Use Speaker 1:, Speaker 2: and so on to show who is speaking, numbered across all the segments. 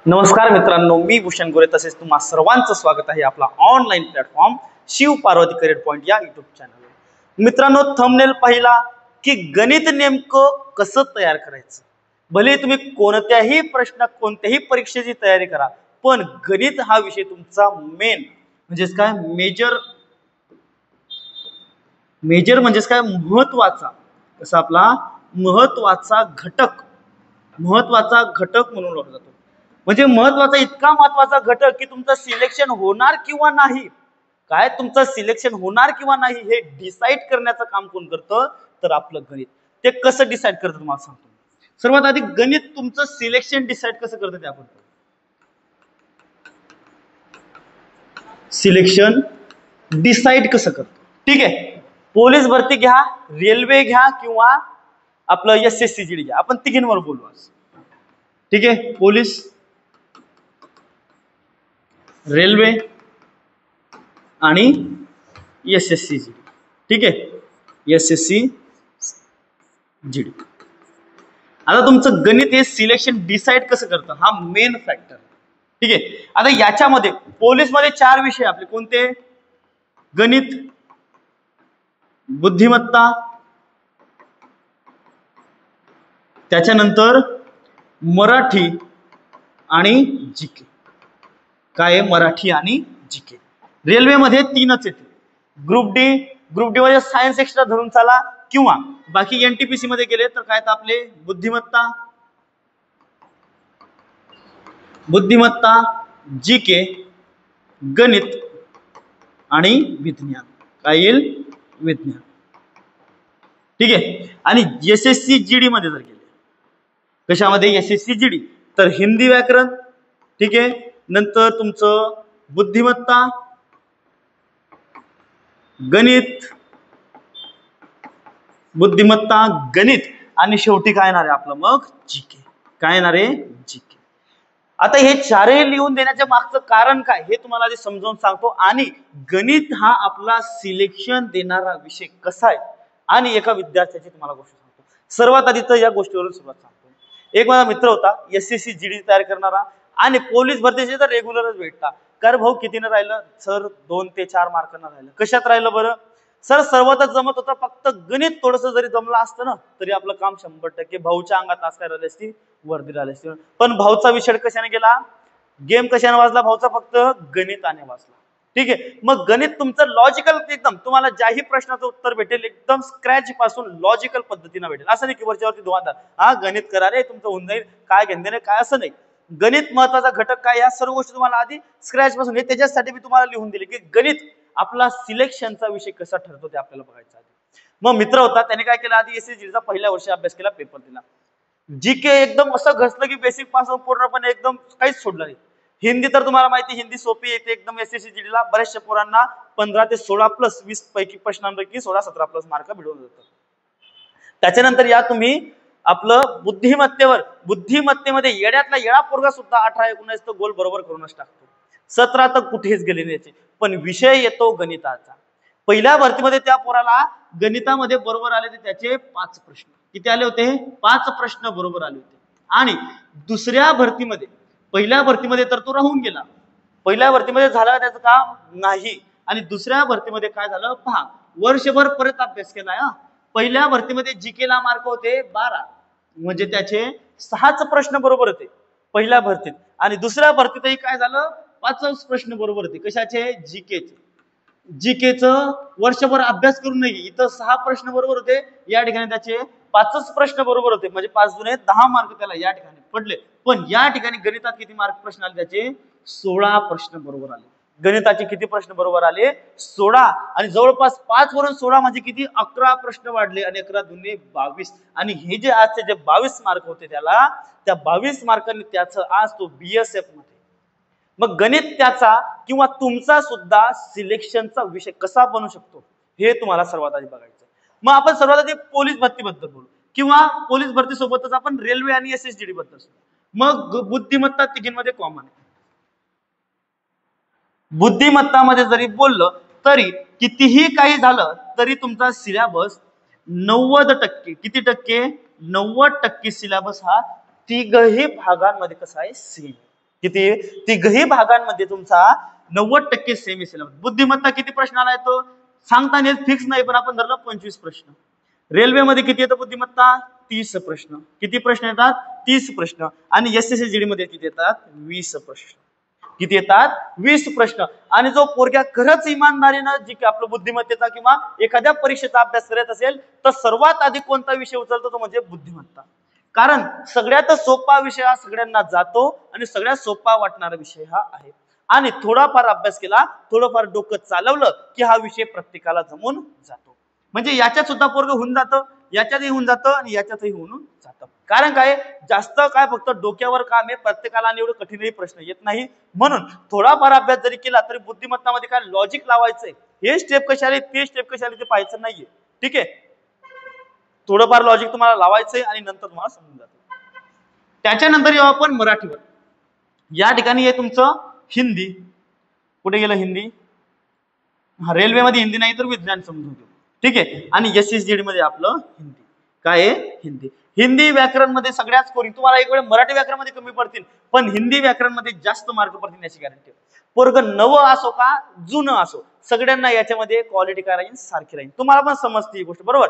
Speaker 1: नमस्कार मित्रांनो, मी भूषण गोरे तसेच तुम्हा सर्वांचं स्वागत आहे आपला online platform Shiv Parvati career point या युट्यूब चॅनलवर। मित्रांनो, थंबनेल पाहिला की गणित नेमकं कसं तयार करायचं। भले तुम्ही कोणत्याही कोणत्याही परीक्षेची तयारी करा, पण गणित हा विषय तुमचा मेन म्हणजेच काय मेजर म्हणजेच काय महत्वाचा, कसा आपला महत्वाचा घटक म्हणून ओळखला जातो। म्हणजे महत्वाचा, इतका महत्वाचा घटक की तुमचं सिलेक्शन होणार किंवा नाही, तुमचं सिलेक्शन होणार किंवा नाही हे डिसाईड करण्याचं काम कोण करतं, तर आपलं गणित। ते कसं डिसाईड करतं तुम्हाला सांगतो। सर्वात आधी गणित तुमचं सिलेक्शन डिसाईड कसं करतं ते आपण सिलेक्शन डिसाईड कसं करतो। ठीक आहे, पोलीस भरती घ्या, रेल्वे घ्या किंवा आपलं SSC GD घ्या, आपण तिघींवर बोलू आज। ठीक आहे, पोलीस, रेल्वे आणि SSC GD। ठीक आहे, SSC GD। आता तुमचं गणित हे सिलेक्शन डिसाईड कसं करतं हा मेन फॅक्टर। ठीक आहे, आता याच्यामध्ये पोलीस मध्ये 4 विषय आपले कोणते, गणित, बुद्धिमत्ता, त्याच्यानंतर मराठी आणि जीके। काय आहे, मराठी आणि जीके। रेल्वेमध्ये 3च येते, ग्रुप डी मध्ये सायन्स एक्स्ट्रा धरून चाला, किंवा बाकी NTPC मध्ये गेले तर काय, तर आपले बुद्धिमत्ता, जीके, गणित आणि विज्ञान, काय येईल, विज्ञान। ठीक आहे, आणि SSC GD मध्ये जर गेले, कशामध्ये, SSC GD, तर हिंदी व्याकरण, ठीक आहे, नंतर तुमचं बुद्धिमत्ता, गणित आणि शेवटी काय येणार आहे आपलं मग जीके। काय येणार आहे, जीके। आता हे 4 लिहून देण्याच्या मागचं कारण काय हे तुम्हाला आधी समजावून सांगतो, आणि गणित हा आपला सिलेक्शन देणारा विषय कसा आहे आणि एका विद्यार्थ्याची तुम्हाला गोष्ट सांगतो। सर्वात आधी तर या गोष्टीवरून सुरुवात सांगतो। एक माझा मित्र होता SSC GD तयार करणारा, आणि पोलीस भरतीचे तर रेग्युलरच भेटता। कर भाऊ कितीनं राहिलं, सर 2 ते 4 मार्कांना राहिलं। कशात राहिलं बरं, सर सर्वातच जमत होतं, फक्त गणित थोडस जरी जमलं असतं ना तरी आपलं काम 100%। भाऊच्या अंगात आज काय राहिली असती, वर्दी राहिली असती। पण भाऊचा विषय कशाने गेला, गेम कशाने वाजला भाऊचा, फक्त गणिताने वाजला। ठीक आहे, मग गणित तुमचं लॉजिकल, एकदम तुम्हाला ज्याही प्रश्नाचं उत्तर भेटेल एकदम स्क्रॅच पासून लॉजिकल पद्धतीने भेटेल। असं नाही की वरच्यावरती धुवांधार, हा गणित करा रे तुमचं होऊन जाईल, काय घेणे काय, असं नाही। गणित महत्वाचा घटक काय, या सर्व गोष्टी तुम्हाला आधी स्क्रॅच पासून, हे त्याच्यासाठी मी तुम्हाला लिहून दिले की गणित आपला सिलेक्शनचा विषय कसा ठरतो ते आपल्याला बघायचं आहे। मग मित्र होता, त्याने काय केलं, आधी SSC चा पहिल्या वर्षी अभ्यास केला, पेपर दिला। जीके एकदम असं घसलं की बेसिक पासून पूर्णपणे एकदम काहीच सोडलं नाही। हिंदी तर तुम्हाला माहिती, हिंदी सोपी येते एकदम SSC GD ला। बऱ्याचशा पोरांना 15 ते 16 प्लस 20 पैकी प्रश्नांपैकी 16-17 प्लस मार्क मिळवून जातात। त्याच्यानंतर या तुम्ही आपलं बुद्धिमत्तेमध्ये येड्यातला येडा पोरगा सुद्धा 18-19 तर गोल बरोबर करूनच टाकतो, 17 तर कुठेच गेले नाही। पण विषय येतो गणिताचा। पहिल्या भरतीमध्ये त्या पोराला गणितामध्ये बरोबर आले ते त्याचे 5 प्रश्न, किती आले होते, 5 प्रश्न बरोबर आले होते। आणि दुसऱ्या भरतीमध्ये, पहिल्या भरतीमध्ये तर तो राहून गेला, पहिल्या भरतीमध्ये झालं त्याचं काम नाही, आणि दुसऱ्या भरतीमध्ये काय झालं पहा, वर्षभर परत अभ्यास केलाय। पहिल्या भरतीमध्ये जीके ला मार्क होते 12, म्हणजे त्याचे 6च प्रश्न बरोबर होते पहिल्या भरतीत, आणि दुसऱ्या भरतीतही काय झालं, 5च प्रश्न बरोबर होते। कशाचे, जीकेचं वर्षभर अभ्यास करून नाही, इथं 6 प्रश्न बरोबर होते, या ठिकाणी त्याचे 5च प्रश्न बरोबर होते, म्हणजे 5 दुने 10 मार्क त्याला या ठिकाणी पडले। पण या ठिकाणी गणितात किती मार्क प्रश्न आले, त्याचे 16 प्रश्न बरोबर आले। गणिताचे किती प्रश्न बरोबर आले, 16, आणि जवळपास 5 वरून 16 म्हणजे किती, 11 प्रश्न वाढले, आणि 11 दुने 22, आणि हे जे आजचे जे 22 मार्क होते त्याला, त्या 22 मार्कांनी त्याचं आज तो BSF मध्ये। मग गणित त्याचा किंवा तुमचा सुद्धा सिलेक्शनचा विषय कसा बनू शकतो हे तुम्हाला सर्वात आधी बघायचं। मग आपण सर्वात आधी पोलीस भरतीबद्दल बोलू, किंवा पोलीस भरती सोबतच आपण रेल्वे आणि SSC GD बद्दल। मग बुद्धिमत्ता तिघींमध्ये कॉमन आहे। बुद्धिमत्तामध्ये जरी बोललं तरी कितीही काही झालं तरी तुमचा सिलेबस 90%, किती टक्के, 90% सिलेबस हा तिघही भागांमध्ये कसा आहे, सेम। किती? तिघही भागांमध्ये तुमचा 90% सेमी सिलेबस. बुद्धिमत्ता किती प्रश्नाला येतो सांगता येत फिक्स नाही, पण आपण धरलं 25 प्रश्न. रेल्वेमध्ये किती येतं बुद्धिमत्ता? 30 प्रश्न. किती प्रश्न येतात? 30 प्रश्न. आणि SSSGD मध्ये किती येतात? 20 प्रश्न. किती येतात? 20 प्रश्न. आणि जो पोरग्या खरंच इमानदारीनं जी आपलं बुद्धिमत्तेचा किंवा एखाद्या परीक्षेचा अभ्यास करत असेल तर सर्वात आधी कोणता विषय उचलतो तो म्हणजे बुद्धिमत्ता. कारण सगळ्यात सोपा विषय हा सगळ्यांना जातो आणि सगळ्यात सोपा वाटणारा विषय हा आहे. आणि थोडाफार अभ्यास केला, थोडंफार डोकं चालवलं की हा विषय प्रत्येकाला जमून जातो. म्हणजे याच्यात सुद्धा पोरग होऊन जातं, याच्यातही होऊन जातं आणि याच्यातही होऊन जातं. कारण काय जास्त काय फक्त डोक्यावर काम आहे, प्रत्येकाला एवढं कठीणही प्रश्न येत नाही. म्हणून थोडाफार अभ्यास जरी केला तरी बुद्धिमत्तामध्ये काय लॉजिक लावायचंय, हे स्टेप कशा आले ते स्टेप कशा आले ते पाहायचं नाहीये. ठीक आहे, थोडंफार लॉजिक तुम्हाला लावायचंय आणि नंतर तुम्हाला समजून जातं. त्याच्यानंतर येऊ आपण मराठीवर. या ठिकाणी आहे तुमचं हिंदी. कुठे गेलं हिंदी? रेल्वेमध्ये हिंदी नाही तर विज्ञान समजून घेऊ. ठीक आहे, आणि SSGD मध्ये आपलं हिंदी. काय आहे? हिंदी. हिंदी व्याकरण मध्ये सगळ्यात स्कोरिंग. तुम्हाला एक वेळ मराठी व्याकरण मध्ये कमी पडतील पण हिंदी व्याकरण मध्ये जास्त मार्क पडतील याची गॅरंटी. पोरग नवं असो का जुनं असो सगळ्यांना याच्यामध्ये क्वालिटी काय राहील? सारखी राहील. तुम्हाला पण समजते ही गोष्ट बरोबर.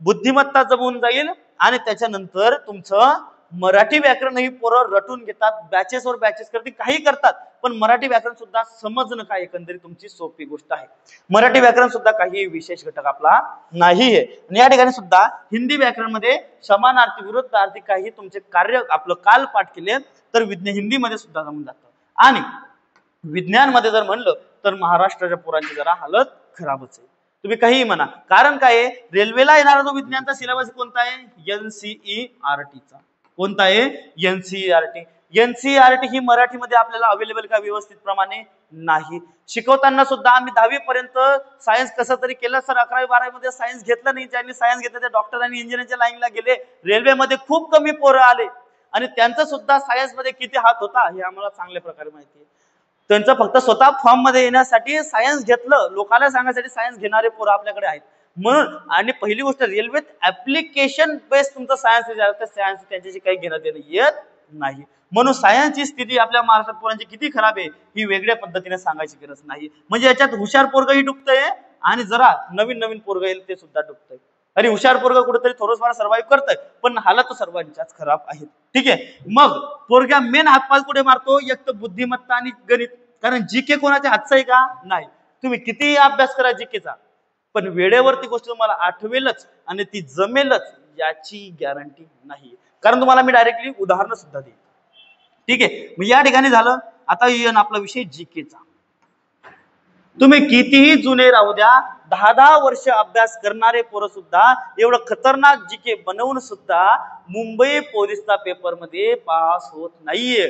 Speaker 1: बुद्धिमत्ता जमून जाईल आणि त्याच्यानंतर तुमचं मराठी व्याकरण ही पोरं रटून घेतात, बॅचेसवर बॅचेस करतील, काही करतात, पण मराठी व्याकरण सुद्धा समजणं काय एकंदरीत तुमची सोपी गोष्ट आहे. मराठी व्याकरण सुद्धा काही विशेष घटक आपला नाहीये. आणि या ठिकाणी सुद्धा हिंदी व्याकरण मध्ये समानार्थी विरुद्धार्थी काही तुमचे कार्य आपलं काल पाठ केले तर हिंदी मध्ये सुद्धा जमून जातं. आणि विज्ञान मध्ये जर म्हणलं तर महाराष्ट्राच्या पोरांची जरा हालत खराबच आहे. तुम्ही काही म्हणा, कारण काय रेल्वेला येणारा जो विज्ञानचा सिलेबस कोणता आहे? NCERT चा. कोणता आहे? NCERT. NCERT ही मराठीमध्ये आपल्याला अवेलेबल का व्यवस्थित प्रमाणे नाही. शिकवताना सुद्धा आम्ही 10वी पर्यंत सायन्स कसं तरी केलं सर. 11वी 12वी मध्ये सायन्स घेतलं नाही. ज्यांनी सायन्स घेतलं ते डॉक्टर आणि इंजिनिअरच्या लाईनला गेले. रेल्वेमध्ये खूप कमी पोरं आले आणि त्यांचा सुद्धा सायन्स मध्ये किती हात होता हे आम्हाला चांगल्या प्रकारे माहिती आहे. त्यांचं फक्त स्वतः फॉर्म मध्ये येण्यासाठी सायन्स घेतलं, लोकांना सांगण्यासाठी सायन्स घेणारे पोरं आपल्याकडे आहेत. म्हणून आणि पहिली गोष्ट रेल्वेत ऍप्लिकेशन बेस तुमचं सायन्स विचारतं, सायन्स त्यांच्याशी काही घेणं देणं येत नाही. म्हणून सायन्सची स्थिती आपल्या महाराष्ट्रात पोरांची किती खराब आहे ही वेगळ्या पद्धतीने सांगायची गरज नाही. म्हणजे याच्यात हुशार पोरगही डुबतंय आणि जरा नवीन नवीन पोरग येईल ते सुद्धा डुबतंय. अरे हुशार पोरग कुठेतरी थोडंफार सर्व्हाइव्ह करतंय पण हालत सर्वांच्याच खराब आहेत. ठीक आहे, मग पोरग्या मेन हातपाय कुठे मारतो? एक तर बुद्धिमत्ता आणि गणित. कारण जीके कोणाच्या हातचं आहे का? नाही. तुम्ही कितीही अभ्यास करा जीकेचा पण वेळेवरती गोष्ट तुम्हाला आठवेलच आणि ती जमेलच याची गॅरंटी नाही. कारण तुम्हाला मी डायरेक्टली उदाहरण सुद्धा देईन. ठीक आहे, मग या ठिकाणी झालं. आता येईन आपला विषय जीकेचा. तुम्ही कितीही जुने राहू द्या, 10-10 वर्ष अभ्यास करणारे पोरं सुद्धा एवढं खतरनाक जीके बनवून सुद्धा मुंबई पोलीसचा पेपर मध्ये पास होत नाहीये.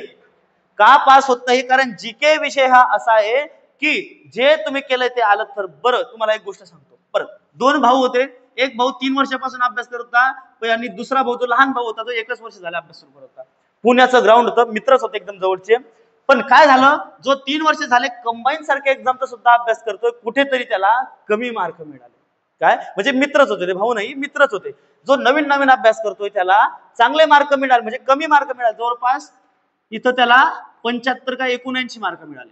Speaker 1: का पास होत नाही? कारण जीके विषय हा असा आहे की जे तुम्ही केलंय ते आलं तर बरं. तुम्हाला एक गोष्ट सांगतो. बरं, 2 भाऊ होते. एक भाऊ 3 वर्षापासून अभ्यास करत होता आणि दुसरा भाऊ जो लहान भाऊ होता तो 1च वर्ष झाला अभ्यास सुरू करत होता. पुण्याचं ग्राउंड होतं, मित्रच होते एकदम जवळचे. पण काय झालं, जो 3 वर्ष झाले कंबाईन सारख्या एक्झामचा सुद्धा अभ्यास करतोय कुठेतरी त्याला कमी मार्क मिळाले. काय म्हणजे मित्रच होते ते, भाऊ नाही मित्रच होते. जो नवीन नवीन अभ्यास करतोय त्याला चांगले मार्क मिळाले, म्हणजे कमी मार्क मिळाले. जवळपास इथं त्याला 75 का 79 मार्क मिळाले.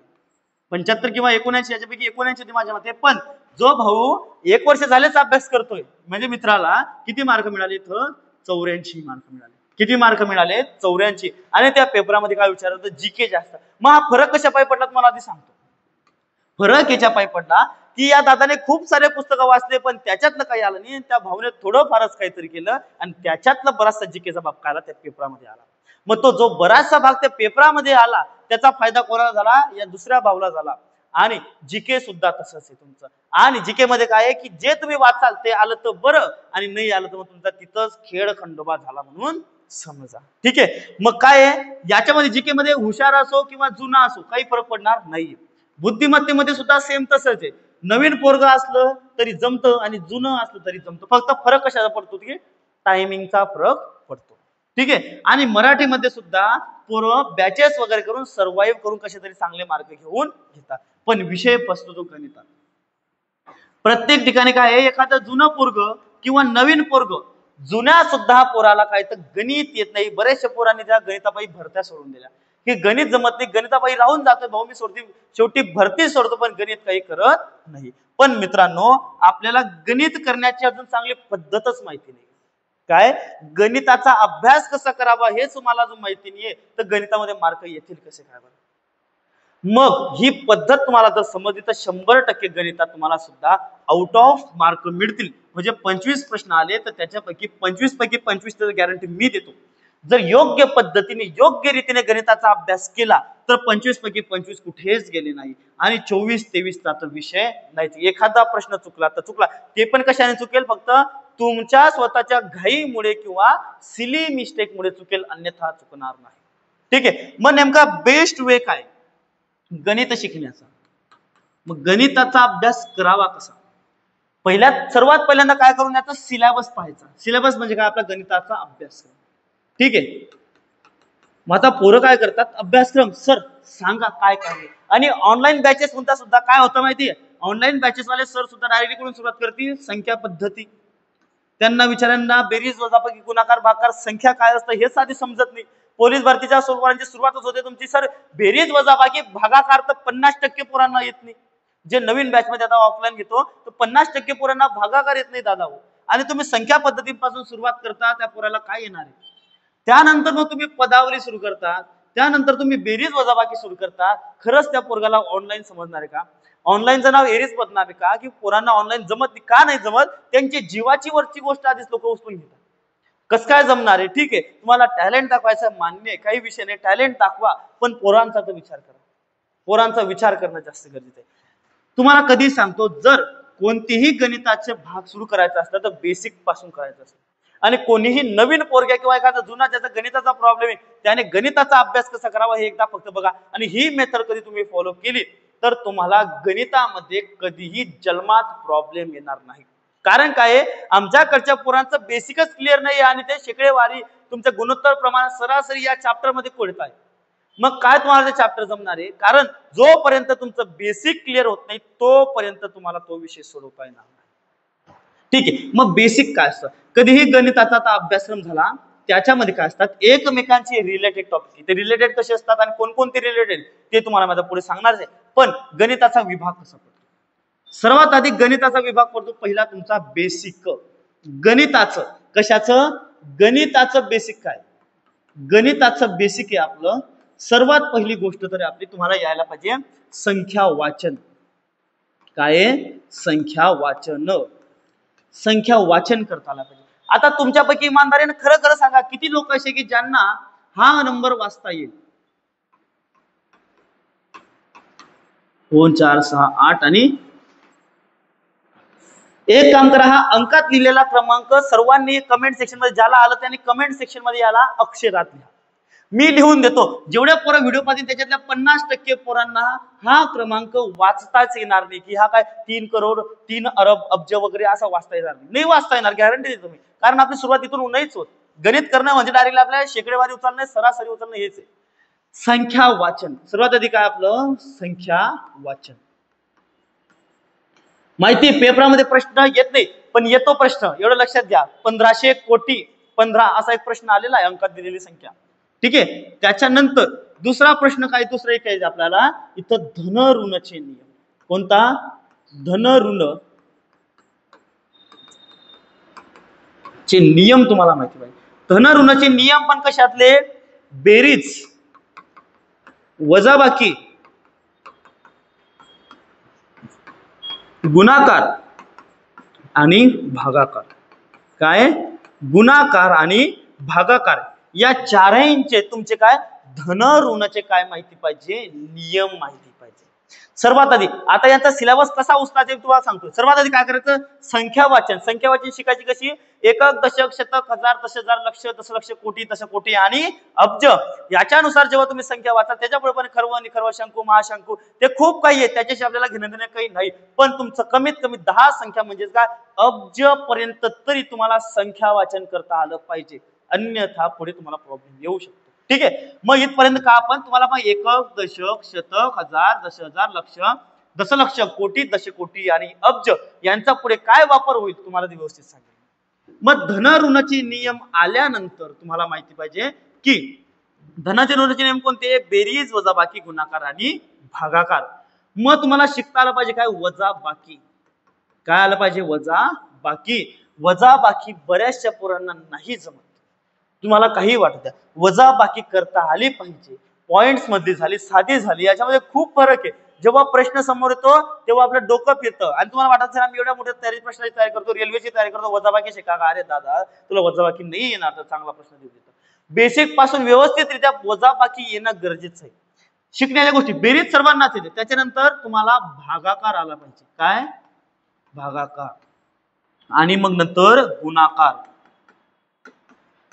Speaker 1: 75 किंवा 79 याच्यापैकी 79 होते माझ्या मते. पण जो भाऊ 1 वर्ष झालेच अभ्यास करतोय म्हणजे मित्राला किती मार्क मिळाले? इथं 84 मार्क मिळाले. किती मार्क मिळाले? 84. आणि त्या पेपरामध्ये काय विचारलं होतं? जीके जास्त. मग हा फरक कशा पायी पडला मला आधी सांगतो. फरक याच्या पायी पडला की या दादाने खूप सारे पुस्तकं वाचले पण त्याच्यातलं काही आलं नाही. त्या भाऊने थोडं फारच काहीतरी केलं आणि त्याच्यातला बराचसा जीकेचा भाग काय आला त्या पेपरामध्ये आला. मग तो जो बराचसा भाग त्या पेपरामध्ये आला त्याचा फायदा कोणाला झाला? या दुसऱ्या भाऊला झाला. आणि जीके सुद्धा तसंच आहे तुमचं. आणि जीके मध्ये काय आहे की जे तुम्ही वाचाल ते आलं तर बरं आणि नाही आलं तर मग तुमचा तिथंच खेळ खंडोबा झाला म्हणून समजा. ठीक आहे, मग काय आहे याच्यामध्ये जीके मध्ये हुशार असो किंवा जुना असो काही फरक पडणार नाही. बुद्धिमत्तेमध्ये सुद्धा सेम तसंच आहे. नवीन पोरग असलं तरी जमतं आणि जुनं असलं तरी जमतं. फक्त फरक कशाचा पडतो की टायमिंगचा फरक पडतो. ठीक आहे, आणि मराठीमध्ये सुद्धा पोरं बॅचेस वगैरे करून सर्व्हाइव्ह करून कसे तरी चांगले मार्क घेऊन घेतात. पण विषय फसतो तो गणितात. प्रत्येक ठिकाणी काय आहे, एखादं जुनं पोरग किंवा नवीन पोरग, जुन्या सुद्धा पोराला काय तर गणित येत नाही. बरेचशा पोरांनी त्या गणितापायी भरत्या सोडून दिल्या. की गणित जमत नाही, गणिताबाई राहून जातो भाऊ, मी शेवटी भरती सोडतो, पण गणित काही करत नाही. पण मित्रांनो, आपल्याला गणित करण्याची अजून चांगली पद्धतच माहिती नाही. काय गणिताचा अभ्यास कसा करावा हेच तुम्हाला अजून माहिती नाहीये, तर गणितामध्ये मार्क येतील कसे काय? मग ही पद्धत तुम्हाला जर समजली तर 100% गणितात तुम्हाला सुद्धा आउट ऑफ मार्क मिळतील. म्हणजे 25 प्रश्न आले तर त्याच्यापैकी 25 पैकी 25 गॅरंटी मी देतो. जर योग्य पद्धतीने योग्य रीतीने गणिताचा अभ्यास केला तर 25 पैकी 25 कुठेच गेले नाही. आणि 24-23चा तर विषय नाही. एखादा प्रश्न चुकला तर चुकला, ते पण कशाने चुकेल? फक्त तुमच्या स्वतःच्या घाईमुळे किंवा सिली मिस्टेकमुळे चुकेल, अन्यथा चुकणार नाही. ठीक आहे. मग नेमका बेस्ट वे काय गणित शिकण्याचा? मग गणिताचा अभ्यास करावा कसा? सर्वात पहिल्यांदा काय करून याचा सिलेबस पाहायचा. सिलेबस म्हणजे काय? आपला गणिताचा अभ्यासक्रम. ठीक आहे. मग आता पोरं काय करतात? अभ्यासक्रम सर सांगा काय काय. आणि ऑनलाईन बॅचेस म्हणता सुद्धा काय होतं माहितीये? ऑनलाईन बॅचेस वाले सर सुद्धा डायरेक्ट कडून सुरुवात करतील संख्या पद्धती. त्यांना विचारांना बेरीज वजाबाकी गुणाकार भागाकार संख्या काय असतं हेच आधी समजत नाही. पोलीस भरतीच्या सुरुवातच होते तुमची सर बेरीज वजाबाकी भागाकार, तर 50% पोरांना येत नाही. जे नवीन बॅच मध्ये आता ऑफलाईन घेतो तर 50% पोरांना भागाकार येत नाही दादा. आणि तुम्ही संख्या पद्धतीपासून सुरुवात करता, त्या पोराला काय येणार आहे? त्यानंतर मग तुम्ही पदावली सुरू करता, त्यानंतर तुम्ही बेरीज वजाबाकी सुरू करता. खरंच त्या पोरगाला ऑनलाईन समजणार आहे का? ऑनलाईनचं नाव एरीज बदनाम आहे का? की पोरांना ऑनलाईन जमत नाही का? नाही जमत, त्यांची जीवाची वरची गोष्ट आधीच लोक उचलून घेतात. कसं काय जमणार आहे? ठीक आहे, तुम्हाला टॅलेंट दाखवायचं मान्य आहे, काही विषय नाही, टॅलेंट दाखवा, पण पोरांचा तर विचार करा. पोरांचा विचार करणं जास्त गरजेचं आहे. तुम्हाला कधी सांगतो, जर कोणतेही गणिताचे भाग सुरू करायचे असतात तर बेसिक पासून करायचं असतं. आणि कोणीही नवीन पोरग्या किंवा एखादा जुना ज्याचा गणिताचा प्रॉब्लेम आहे त्याने गणिताचा अभ्यास कसा करावा हे एकदा फक्त बघा. आणि ही मेथड कधी तुम्ही फॉलो केली तर तुम्हाला गणितामध्ये कधीही जन्मात प्रॉब्लेम येणार नाही. कारण काय, आमच्याकडच्या पोरांचं बेसिकच क्लिअर नाही आणि ते शेकडेवारी तुमच्या गुणोत्तर प्रमाण सरासरी या चॅप्टर मध्ये पडत आहे. मग काय तुम्हाला ते चॅप्टर जमणार आहे? कारण जोपर्यंत तुमचं बेसिक क्लिअर होत नाही तोपर्यंत तुम्हाला तो विषय सोडवता येणार नाही. ठीक आहे. मग बेसिक काय असतं? कधीही गणिताचा अभ्यासक्रम झाला त्याच्यामध्ये काय असतात? एकमेकांचे रिलेटेड टॉपिक. ते रिलेटेड कसे असतात आणि कोणकोणते रिलेटेड ते तुम्हाला माझ्या पुढे सांगणार आहे. पण गणिताचा विभाग कसा पडतो? सर्वात आधी गणिताचा विभाग पडतो पहिला तुमचा बेसिक. गणिताचं कशाचं? गणिताचं बेसिक काय? गणिताचं बेसिक आहे आपलं सर्वात पहिली गोष्ट तर आपली तुम्हाला यायला पाहिजे संख्या वाचन. काय? संख्या वाचन. संख्या वाचन करता आला पाहिजे. आता तुमच्यापैकी इमानदारीने खरं खरं सांगा, किती लोक असे की ज्यांना हा नंबर वाचता येईल? 2 4 6 8 आणि एक काम करा, हा अंकात लिहिलेला क्रमांक सर्वांनी कमेंट सेक्शन मध्ये ज्याला आलं त्यांनी कमेंट सेक्शन मध्ये याला अक्षरात लिहा. मी लिहून देतो. जेवढ्या पोरं व्हिडिओ पाहतील त्याच्यातल्या 50% पोरांना हा क्रमांक वाचताच येणार नाही. की हा काय 3 करोड 3 अरब अब्ज वगैरे असा वाचता येणार नाही. वाचता येणार, गॅरंटी देतो मी. कारण आपली सुरुवात इथून नाहीच होत. गणित करणं म्हणजे डायरेक्ट आपल्याला शेकडेवारी उचलणं, सरासरी उचलणं हेच आहे. संख्या वाचन सर्वात आधी काय आपलं? संख्या वाचन. माहिती पेपरामध्ये प्रश्न येत नाही पण येतो प्रश्न, एवढं लक्षात घ्या. 1500 कोटी 15 असा एक प्रश्न आलेला आहे, अंकात दिलेली संख्या. ठीक आहे. त्याच्यानंतर दुसरा प्रश्न काय? दुसरं एक आहे आपल्याला इथं धन ऋणचे नियम. कोणता? धन ऋण चे नियम तुम्हाला माहिती पाहिजे. धन ऋणचे नियम पण कशातले? बेरीज वजाबाकी गुणाकार आणि भागाकार. काय? गुणाकार आणि भागाकार या चारहींचे तुमचे काय? धन ऋणचे काय माहिती पाहिजे? नियम माहिती पाहिजे. सर्वात आधी आता यांचा सिलेबस कसा उचलायचा तुम्हाला सांगतो. सर्वात आधी काय करायचं? संख्या वाचन. संख्या वाचन शिकायची कशी? एकक दशक शतक हजार दशहजार लक्ष दशलक्ष कोटी दशकोटी आणि अब्ज. याच्यानुसार जेव्हा तुम्ही संख्या वाचा त्याच्यापुढे पण खर्व निखर्व शंकू महाशंकू ते खूप काही आहे, त्याच्याशी आपल्याला घेणं देणं काही नाही. पण तुमचं कमीत कमी 10 संख्या म्हणजे काय? अब्ज पर्यंत तरी तुम्हाला संख्या वाचन करता आलं पाहिजे, अन्यथा पुढे तुम्हाला प्रॉब्लेम येऊ शकतो. ठीक आहे. मग इथपर्यंत का आपण तुम्हाला मग एकक दशक शतक हजार दशहजार लक्ष दशलक्ष कोटी दशकोटी आणि अब्ज यांचा पुढे काय वापर होईल तुम्हाला व्यवस्थित सांगेल. मग धन ऋणाचे नियम आल्यानंतर तुम्हाला माहिती पाहिजे की धनाचे ऋणाचे नियम कोणते? बेरीज, वजाबाकी, गुणाकार आणि भागाकार. मग तुम्हाला शिकता आलं पाहिजे काय? वजाबाकी. काय आलं पाहिजे? वजाबाकी. वजाबाकी बऱ्याचशा पोरांना नाही जमत. तुम्हाला काही वाटत द्या, वजाबाकी करता आली पाहिजे. पॉइंट्स मधली झाली, साधी झाली, याच्यामध्ये खूप फरक आहे. जेव्हा प्रश्न समोर येतो तेव्हा आपलं डोकं फिरतं आणि तुम्हाला वाटत आम्ही एवढ्या मोठ्या प्रश्नाची तयारी करतो, रेल्वेची तयारी करतो, वजाबाकी शिका का? अरे दादा, तुला वजाबाकी नाही येणार तर चांगला प्रश्न देऊ देतो. बेसिक पासून व्यवस्थितरित्या वजाबाकी येणं गरजेचं आहे. शिकण्याच्या गोष्टी बेरीज सर्वांनाच येते, त्याच्यानंतर तुम्हाला भागाकार आला पाहिजे. काय? भागाकार. आणि मग नंतर गुणाकार.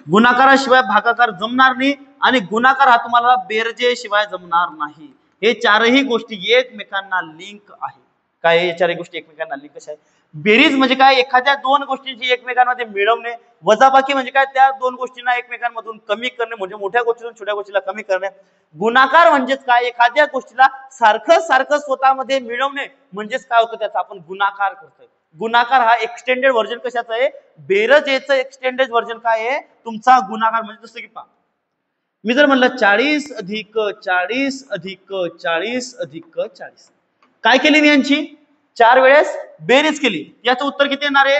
Speaker 1: गुणाकाराशिवाय भागाकार जमणार नाही आणि गुणाकार हा तुम्हाला बेरजेशिवाय जमणार नाही. हे चारही गोष्टी एकमेकांना लिंक आहे. काय? हे चारही गोष्टी एकमेकांना लिंक कशा आहे? बेरीज म्हणजे काय? एखाद्या दोन गोष्टींची एकमेकांमध्ये मिळवणे. वजाबाकी म्हणजे काय? त्या दोन गोष्टींना एकमेकांमधून कमी करणे, म्हणजे मोठ्या गोष्टीतून छोट्या गोष्टीला कमी करणे. गुणाकार म्हणजेच काय? एखाद्या गोष्टीला सारखं सारखं स्वतःमध्ये मिळवणे, म्हणजेच काय होतं? त्याचा आपण गुणाकार करतोय. गुणाकार हा एक्सटेंडेड व्हर्जन कशाचा आहे? बेरजेचं एक्सटेंडेड व्हर्जन काय आहे? तुमचा गुणाकार. म्हणजे जसं की पहा, मी जर म्हणलं 40 अधिक 40 अधिक 40 अधिक 40, काय केली मी यांची? 4 वेळेस बेरीज केली. याचं उत्तर किती येणार आहे?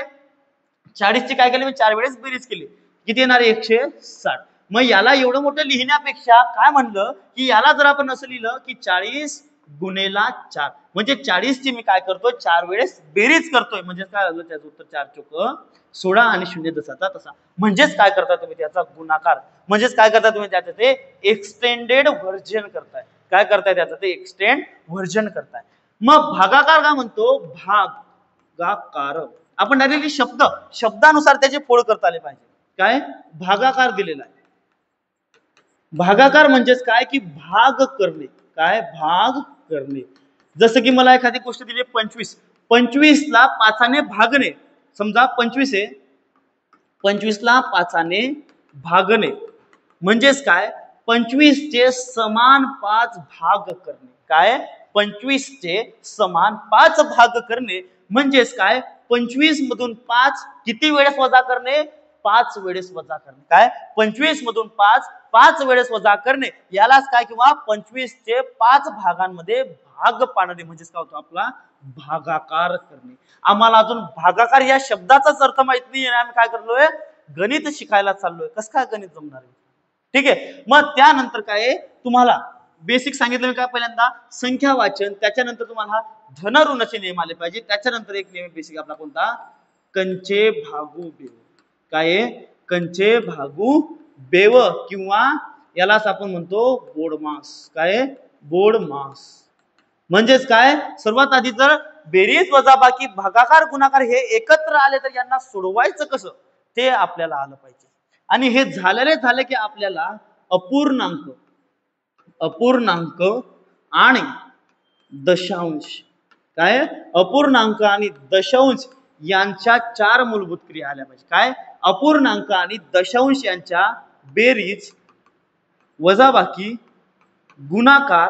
Speaker 1: 40 ची काय केली मी? 4 वेळेस बेरीज केली. किती येणार आहे? 160. मग याला एवढं मोठं लिहिण्यापेक्षा काय म्हणलं की याला जर आपण असं लिहिलं की 40 गुणेला 4, म्हणजे 40 ची मी काय करतोय? 4 वेळेस बेरीज करतोय. म्हणजे काय झालं? त्याचं उत्तर 4 चोक 16 आणि 0 जसाचा तसा. म्हणजेच काय करता तुम्ही? त्याचा गुणाकार. म्हणजेच काय करता तुम्ही? त्याचं ते एक्सटेंडेड व्हर्जन करताय. काय करताय? त्याचं ते एक्सटेंड व्हर्जन करताय. मग भागाकार का म्हणतो? भागाकार. आपण डायरेक्टली शब्दानुसार त्याचे फोड करता आले पाहिजे. काय? भागाकार दिलेला आहे. भागाकार म्हणजेच काय? की भाग करणे. काय? भाग करणे. जसं की मला एखादी गोष्ट दिली 25, 25 ला 5 ने भागणे. समजा 25 आहे, 25 ला 5 ने भागणे म्हणजेच काय? 25 चे समान 5 भाग करणे. काय? 25 चे समान 5 भाग करणे म्हणजेच काय? 25 मधून 5 किती वेळेस वजा करणे? 5 वेळेस वजा करणे. काय? 25 मधून 5 वेळेस वजा करणे, यालाच काय? किंवा 25 चे 5 भागांमध्ये भाग पाडणे म्हणजेच काय होतो? आपला भागाकार करणे. आम्हाला अजून भागाकार या शब्दाचाच अर्थ माहित नाही. आम्ही काय करलोय? गणित शिकायला चाललोय. कसं काय गणित जमणार आहे? ठीक आहे. मग त्यानंतर काय? तुम्हाला बेसिक सांगितलं मी काय? पहिल्यांदा संख्या वाचन, त्याच्यानंतर तुम्हाला धन ऋणाचे नियम आले पाहिजे. त्याच्यानंतर एक नियम बेसिक आपला कोणता? कंचे भागू बेव. काय? कंचे भागू बेव, किंवा यालाच आपण म्हणतो बोडमास. काय? बोडमास. म्हणजेच काय? सर्वात आधी जर बेरीज, वजाबाकी, भागाकार, गुणाकार हे एकत्र आले तर यांना सोडवायचं कसं ते आपल्याला आलं पाहिजे. आणि हे झाले की आपल्याला अपूर्णांक आणि दशांश. काय? अपूर्णांक आणि दशांश यांच्या 4 मूलभूत क्रिया आल्या पाहिजे. काय? अपूर्णांक आणि दशांश यांच्या बेरीज, वजाबाकी, गुणाकार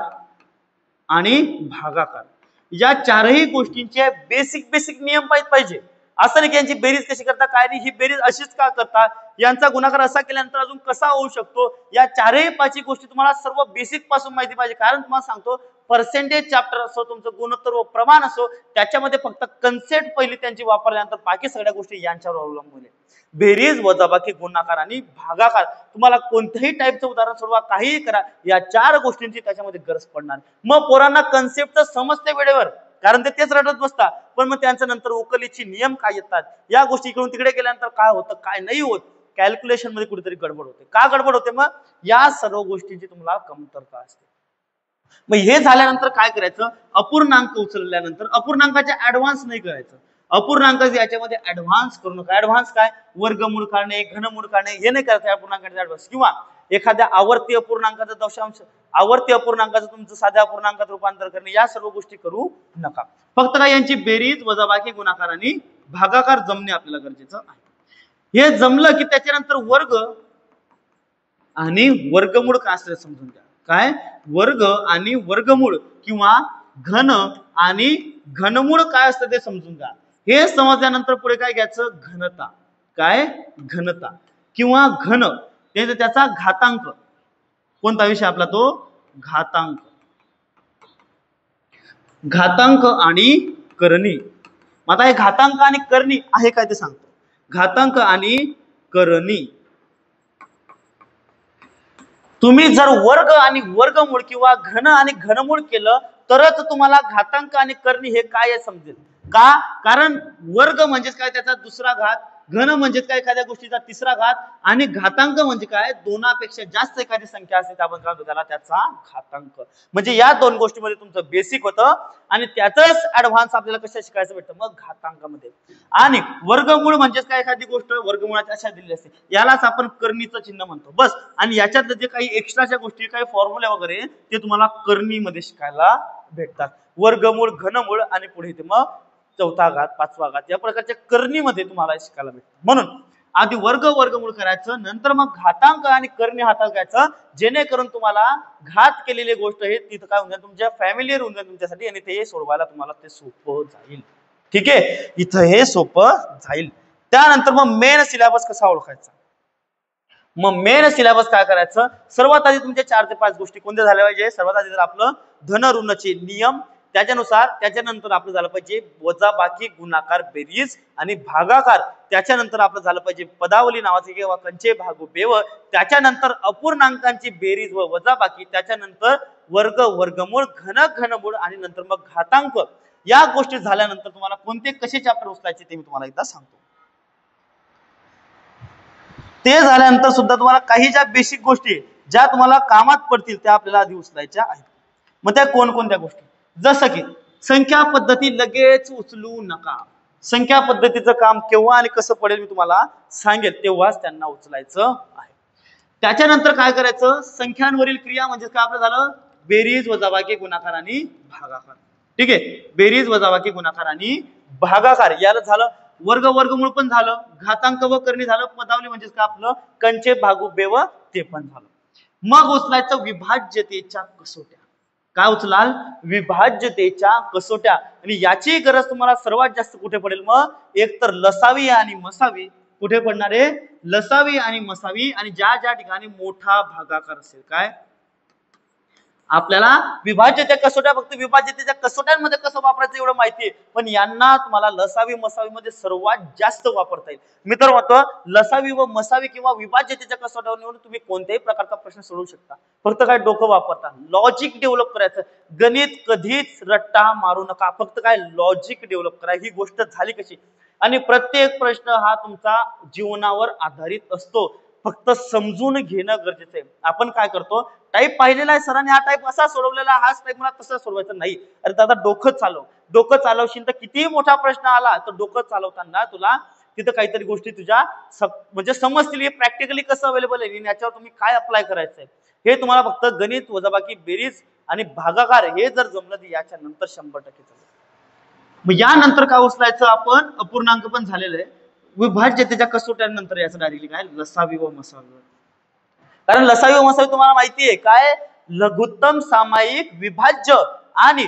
Speaker 1: आणि भागाकार या चारही गोष्टींचे बेसिक नियम पाहिजे. असं नाही की यांची बेरीज कशी करता, काय नाही, ही बेरीज अशीच का करता, यांचा गुणाकार असा केल्यानंतर अजून कसा होऊ शकतो, या चारही 5 गोष्टी तुम्हाला सर्व बेसिक पासून माहिती पाहिजे. कारण तुम्हाला सांगतो, पर्सेंटेज चॅप्टर असो, तुमचं गुणोत्तर व प्रमाण असो, त्याच्यामध्ये फक्त कन्सेप्ट पहिली त्यांची वापरल्यानंतर बाकी सगळ्या गोष्टी यांच्यावर अवलंबून आहे. बेरीज, वजाबाकी, गुणाकार आणि भागाकार तुम्हाला कोणत्याही टाईपचं उदाहरण सोडवा, काहीही करा, या 4 गोष्टींची त्याच्यामध्ये गरज पडणार. मग पोरांना कन्सेप्ट समजते वेळेवर, कारण ते तेच रटत बसतात. पण मग त्यांच्या नंतर उकलीचे नियम काय येतात, या गोष्टी इकडून तिकडे गेल्यानंतर काय होतं काय नाही होत, कॅल्क्युलेशन मध्ये कुठेतरी गडबड होते. का गडबड होते? मग या सर्व गोष्टींची तुम्हाला कमतरता असते. मग हे झाल्यानंतर काय करायचं? अपूर्णांक उचलल्यानंतर अपूर्णांकाचे ऍडव्हान्स नाही करायचं. अपूर्णांक याच्यामध्ये ऍडव्हान्स करू नका. ऍडव्हान्स काय? वर्गमूळ काढणे, घनमूळ काढणे हे नाही करायचं अपूर्णांकाचे ऍडव्हान्स. किंवा एखाद्या आवर्ती अपूर्णांकाचा दशांश, आवर्ती अपूर्णांकाचं तुमचं साध्या अपूर्णांकात रूपांतर करणे, या सर्व गोष्टी करू नका. फक्त काय? यांची बेरीज, वजाबाकी, गुणाकार आणि भागाकार जमणे आपल्याला गरजेचं आहे. हे जमलं की त्याच्यानंतर वर्ग आणि वर्गमूळ काय असतं समजून घ्या. काय? वर्ग आणि वर्गमूळ किंवा घन आणि घनमूळ काय असतं ते समजून घ्या. हे समजल्यानंतर पुढे काय घ्यायचं? घनता. काय? घनता किंवा घन त्याचा घातांक. कोणता विषय आपला तो घातांक. घातांक आणि करणी. आता हे घातांक आणि करणी आहे काय ते सांगतो. घातांक आणि करणी, तुम्ही जर वर्ग आणि वर्गमूळ किंवा घन आणि घनमूळ केलं तरच तुम्हाला घातांक आणि करणी हे काय समजेल. का? कारण वर्ग म्हणजेच काय त्याचा दुसरा घात, घन म्हणजेच काय एखाद्या गोष्टीचा तिसरा घात, आणि घातांक म्हणजे काय दोनापेक्षा जास्त एखादी संख्या असते आपण काय म्हणतो त्याला त्याचा घातांक. म्हणजे या दोन गोष्टीमध्ये तुमचं बेसिक होतं आणि त्याचंच ऍडव्हान्स आपल्याला कसं शिकायचं भेटतं मग घातांकामध्ये. आणि वर्गमूळ म्हणजेच काय एखादी गोष्ट वर्गमुळाच्या अशा दिलेली असते यालाच आपण करणीचं चिन्ह म्हणतो बस. आणि याच्यातलं जे काही एक्स्ट्राच्या गोष्टी काही फॉर्म्युले वगैरे ते तुम्हाला करणीमध्ये शिकायला भेटतात. वर्गमूळ, घनमूळ आणि पुढे ते मग चौथा घात, पाचवा घात या प्रकारच्या करणीमध्ये तुम्हाला शिकायला भेटतं. म्हणून आधी वर्ग वर्गमूळ करायचं, नंतर मग घातांक आणि करणी हाताळायचं, जेणेकरून तुम्हाला घात केलेली गोष्ट हे तिथं काय होऊन जाईल तुमच्या फॅमिलीयर होऊन जाईल तुमच्यासाठी आणि ते सोडवायला तुम्हाला ते सोपं जाईल. ठीक आहे, इथं हे सोपं जाईल. त्यानंतर मग मेन सिलेबस कसा ओळखायचा. मग मेन सिलेबस काय करायचं, सर्वात आधी तुमच्या 4 ते 5 गोष्टी कोणत्या झाल्या पाहिजे. सर्वात आधी तर आपलं धन ऋणचे नियम, त्याच्यानुसार त्याच्यानंतर आपलं झालं पाहिजे वजाबाकी गुणाकार बेरीज आणि भागाकार, त्याच्यानंतर आपलं झालं पाहिजे पदावली नावाचे किंवा कंचे भागू बेव, त्याच्यानंतर अपूर्णांकांची बेरीज व वजाबाकी, त्याच्यानंतर वर्ग वर्गमूळ घन घनमूळ आणि नंतर मग घातांक. या गोष्टी झाल्यानंतर तुम्हाला कोणते कसे चॅप्टर उचलायचे ते मी तुम्हाला एकदा सांगतो. ते झाल्यानंतर सुद्धा तुम्हाला काही ज्या बेसिक गोष्टी ज्या तुम्हाला कामात पडतील त्या आपल्याला आधी उचलायच्या आहेत. मग त्या कोणकोणत्या गोष्टी, जसं की संख्या पद्धती लगेच उचलू नका. संख्या पद्धतीचं काम केव्हा आणि कसं पडेल मी तुम्हाला सांगेल तेव्हाच त्यांना उचलायचं आहे. त्याच्यानंतर काय करायचं, संख्यांवरील क्रिया म्हणजे काय आपलं झालं बेरीज वजाबाकी गुणाकार आणि भागाकार. ठीक आहे, बेरीज वजाबाकी गुणाकार आणि भागाकार याला झालं. वर्ग वर्गमूळ पण झालं, घातांक व करणी झालं, पदावली म्हणजे काय आपलं कंचे भागू बेव ते पण झालं. मग उचलायचं विभाज्यतेच्या कसोट्या. काय उचलाल, विभाज्यतेच्या कसोट्या. आणि याची गरज तुम्हाला सर्वात जास्त कुठे पडेल मग, एक तर लसावी आणि मसावी. कुठे पडणार आहे, लसावी आणि मसावी. आणि ज्या ज्या ठिकाणी मोठा भागाकार असेल काय आपल्याला विभाज्यतेच्या कसोट्या, फक्त विभाज्यतेच्या कसोट्यांमध्ये कसं वापरायचं एवढं माहिती आहे, पण यांना तुम्हाला लसावी मसावी मध्ये सर्वात जास्त वापरता येईल. मी तर म्हणतो लसावी व मसावी किंवा विभाज्यतेच्या कसोट्यावर निवडून तुम्ही कोणत्याही प्रकारचा प्रश्न सोडवू शकता. फक्त काय डोकं वापरता, लॉजिक डेव्हलप करायचं. गणित कधीच रट्टा मारू नका, फक्त काय लॉजिक डेव्हलप करा. ही गोष्ट झाली कशी, आणि प्रत्येक प्रश्न हा तुमचा जीवनावर आधारित असतो, फक्त समजून घेणं गरजेचं आहे. आपण काय करतो, टाईप पाहिलेला आहे सरांनी, हा टाईप असा सोडवलेला, हाच टाईप मला तसा सोडवायचा नाही. अरे दादा डोकं चालव, डोकं चालवशील तर कितीही मोठा प्रश्न आला तर डोकं चालवताना तुला तिथं काहीतरी गोष्टी तुझ्या म्हणजे समजतील. हे प्रॅक्टिकली कसं अवेलेबल आहे, याच्यावर तुम्ही काय अप्लाय करायचंय हे तुम्हाला फक्त गणित वजाबाकी बेरीज आणि भागाकार हे जर जमलं तर याच्या नंतर 100% चालेल. मग यानंतर काय उचलायचं आपण, अपूर्णांक पण झालेलं आहे. विभाज्यतेच्या कसोट्यानंतर याचं डायरेक्टली काय लसावी व मसावी. कारण लसावी व मसावी तुम्हाला माहिती आहे काय, लघुत्तम सामायिक विभाज्य आणि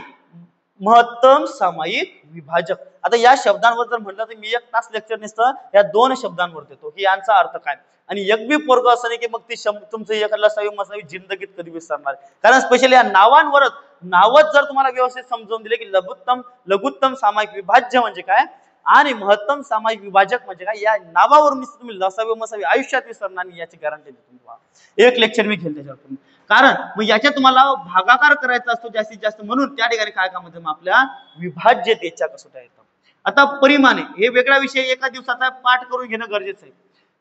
Speaker 1: महत्तम सामायिक विभाजक. आता या शब्दांवर जर म्हटलं तर मी 1 तास लेक्चर नसतं, या 2 शब्दांवर देतो की यांचा अर्थ काय. आणि एक बी पोरग असं नाही की मग ती तुमचं एक लसावी मसावी जिंदगीत कधी विसरणार. कारण स्पेशली या नावांवरच, नावच जर तुम्हाला व्यवस्थित समजावून दिले की लघुत्तम सामायिक विभाज्य म्हणजे काय आणि महत्तम सामायिक विभाजक म्हणजे काय, या नावावरून तुम्ही लसावी मसावी आयुष्यात विसरणार नाही याची गॅरंटी देतो तुम्हाला. एक लेक्चर मी घेईल त्याच्यावर. कारण मग याच्यात तुम्हाला भागाकार करायचा असतो जास्तीत जास्त, म्हणून त्या ठिकाणी काय काम होतं आपल्या विभाज्यतेच्या कसोट्या येतात. आता परिमाणे हे वेगळा विषय, एका दिवसाचा पाठ करून घेणं गरजेचं आहे.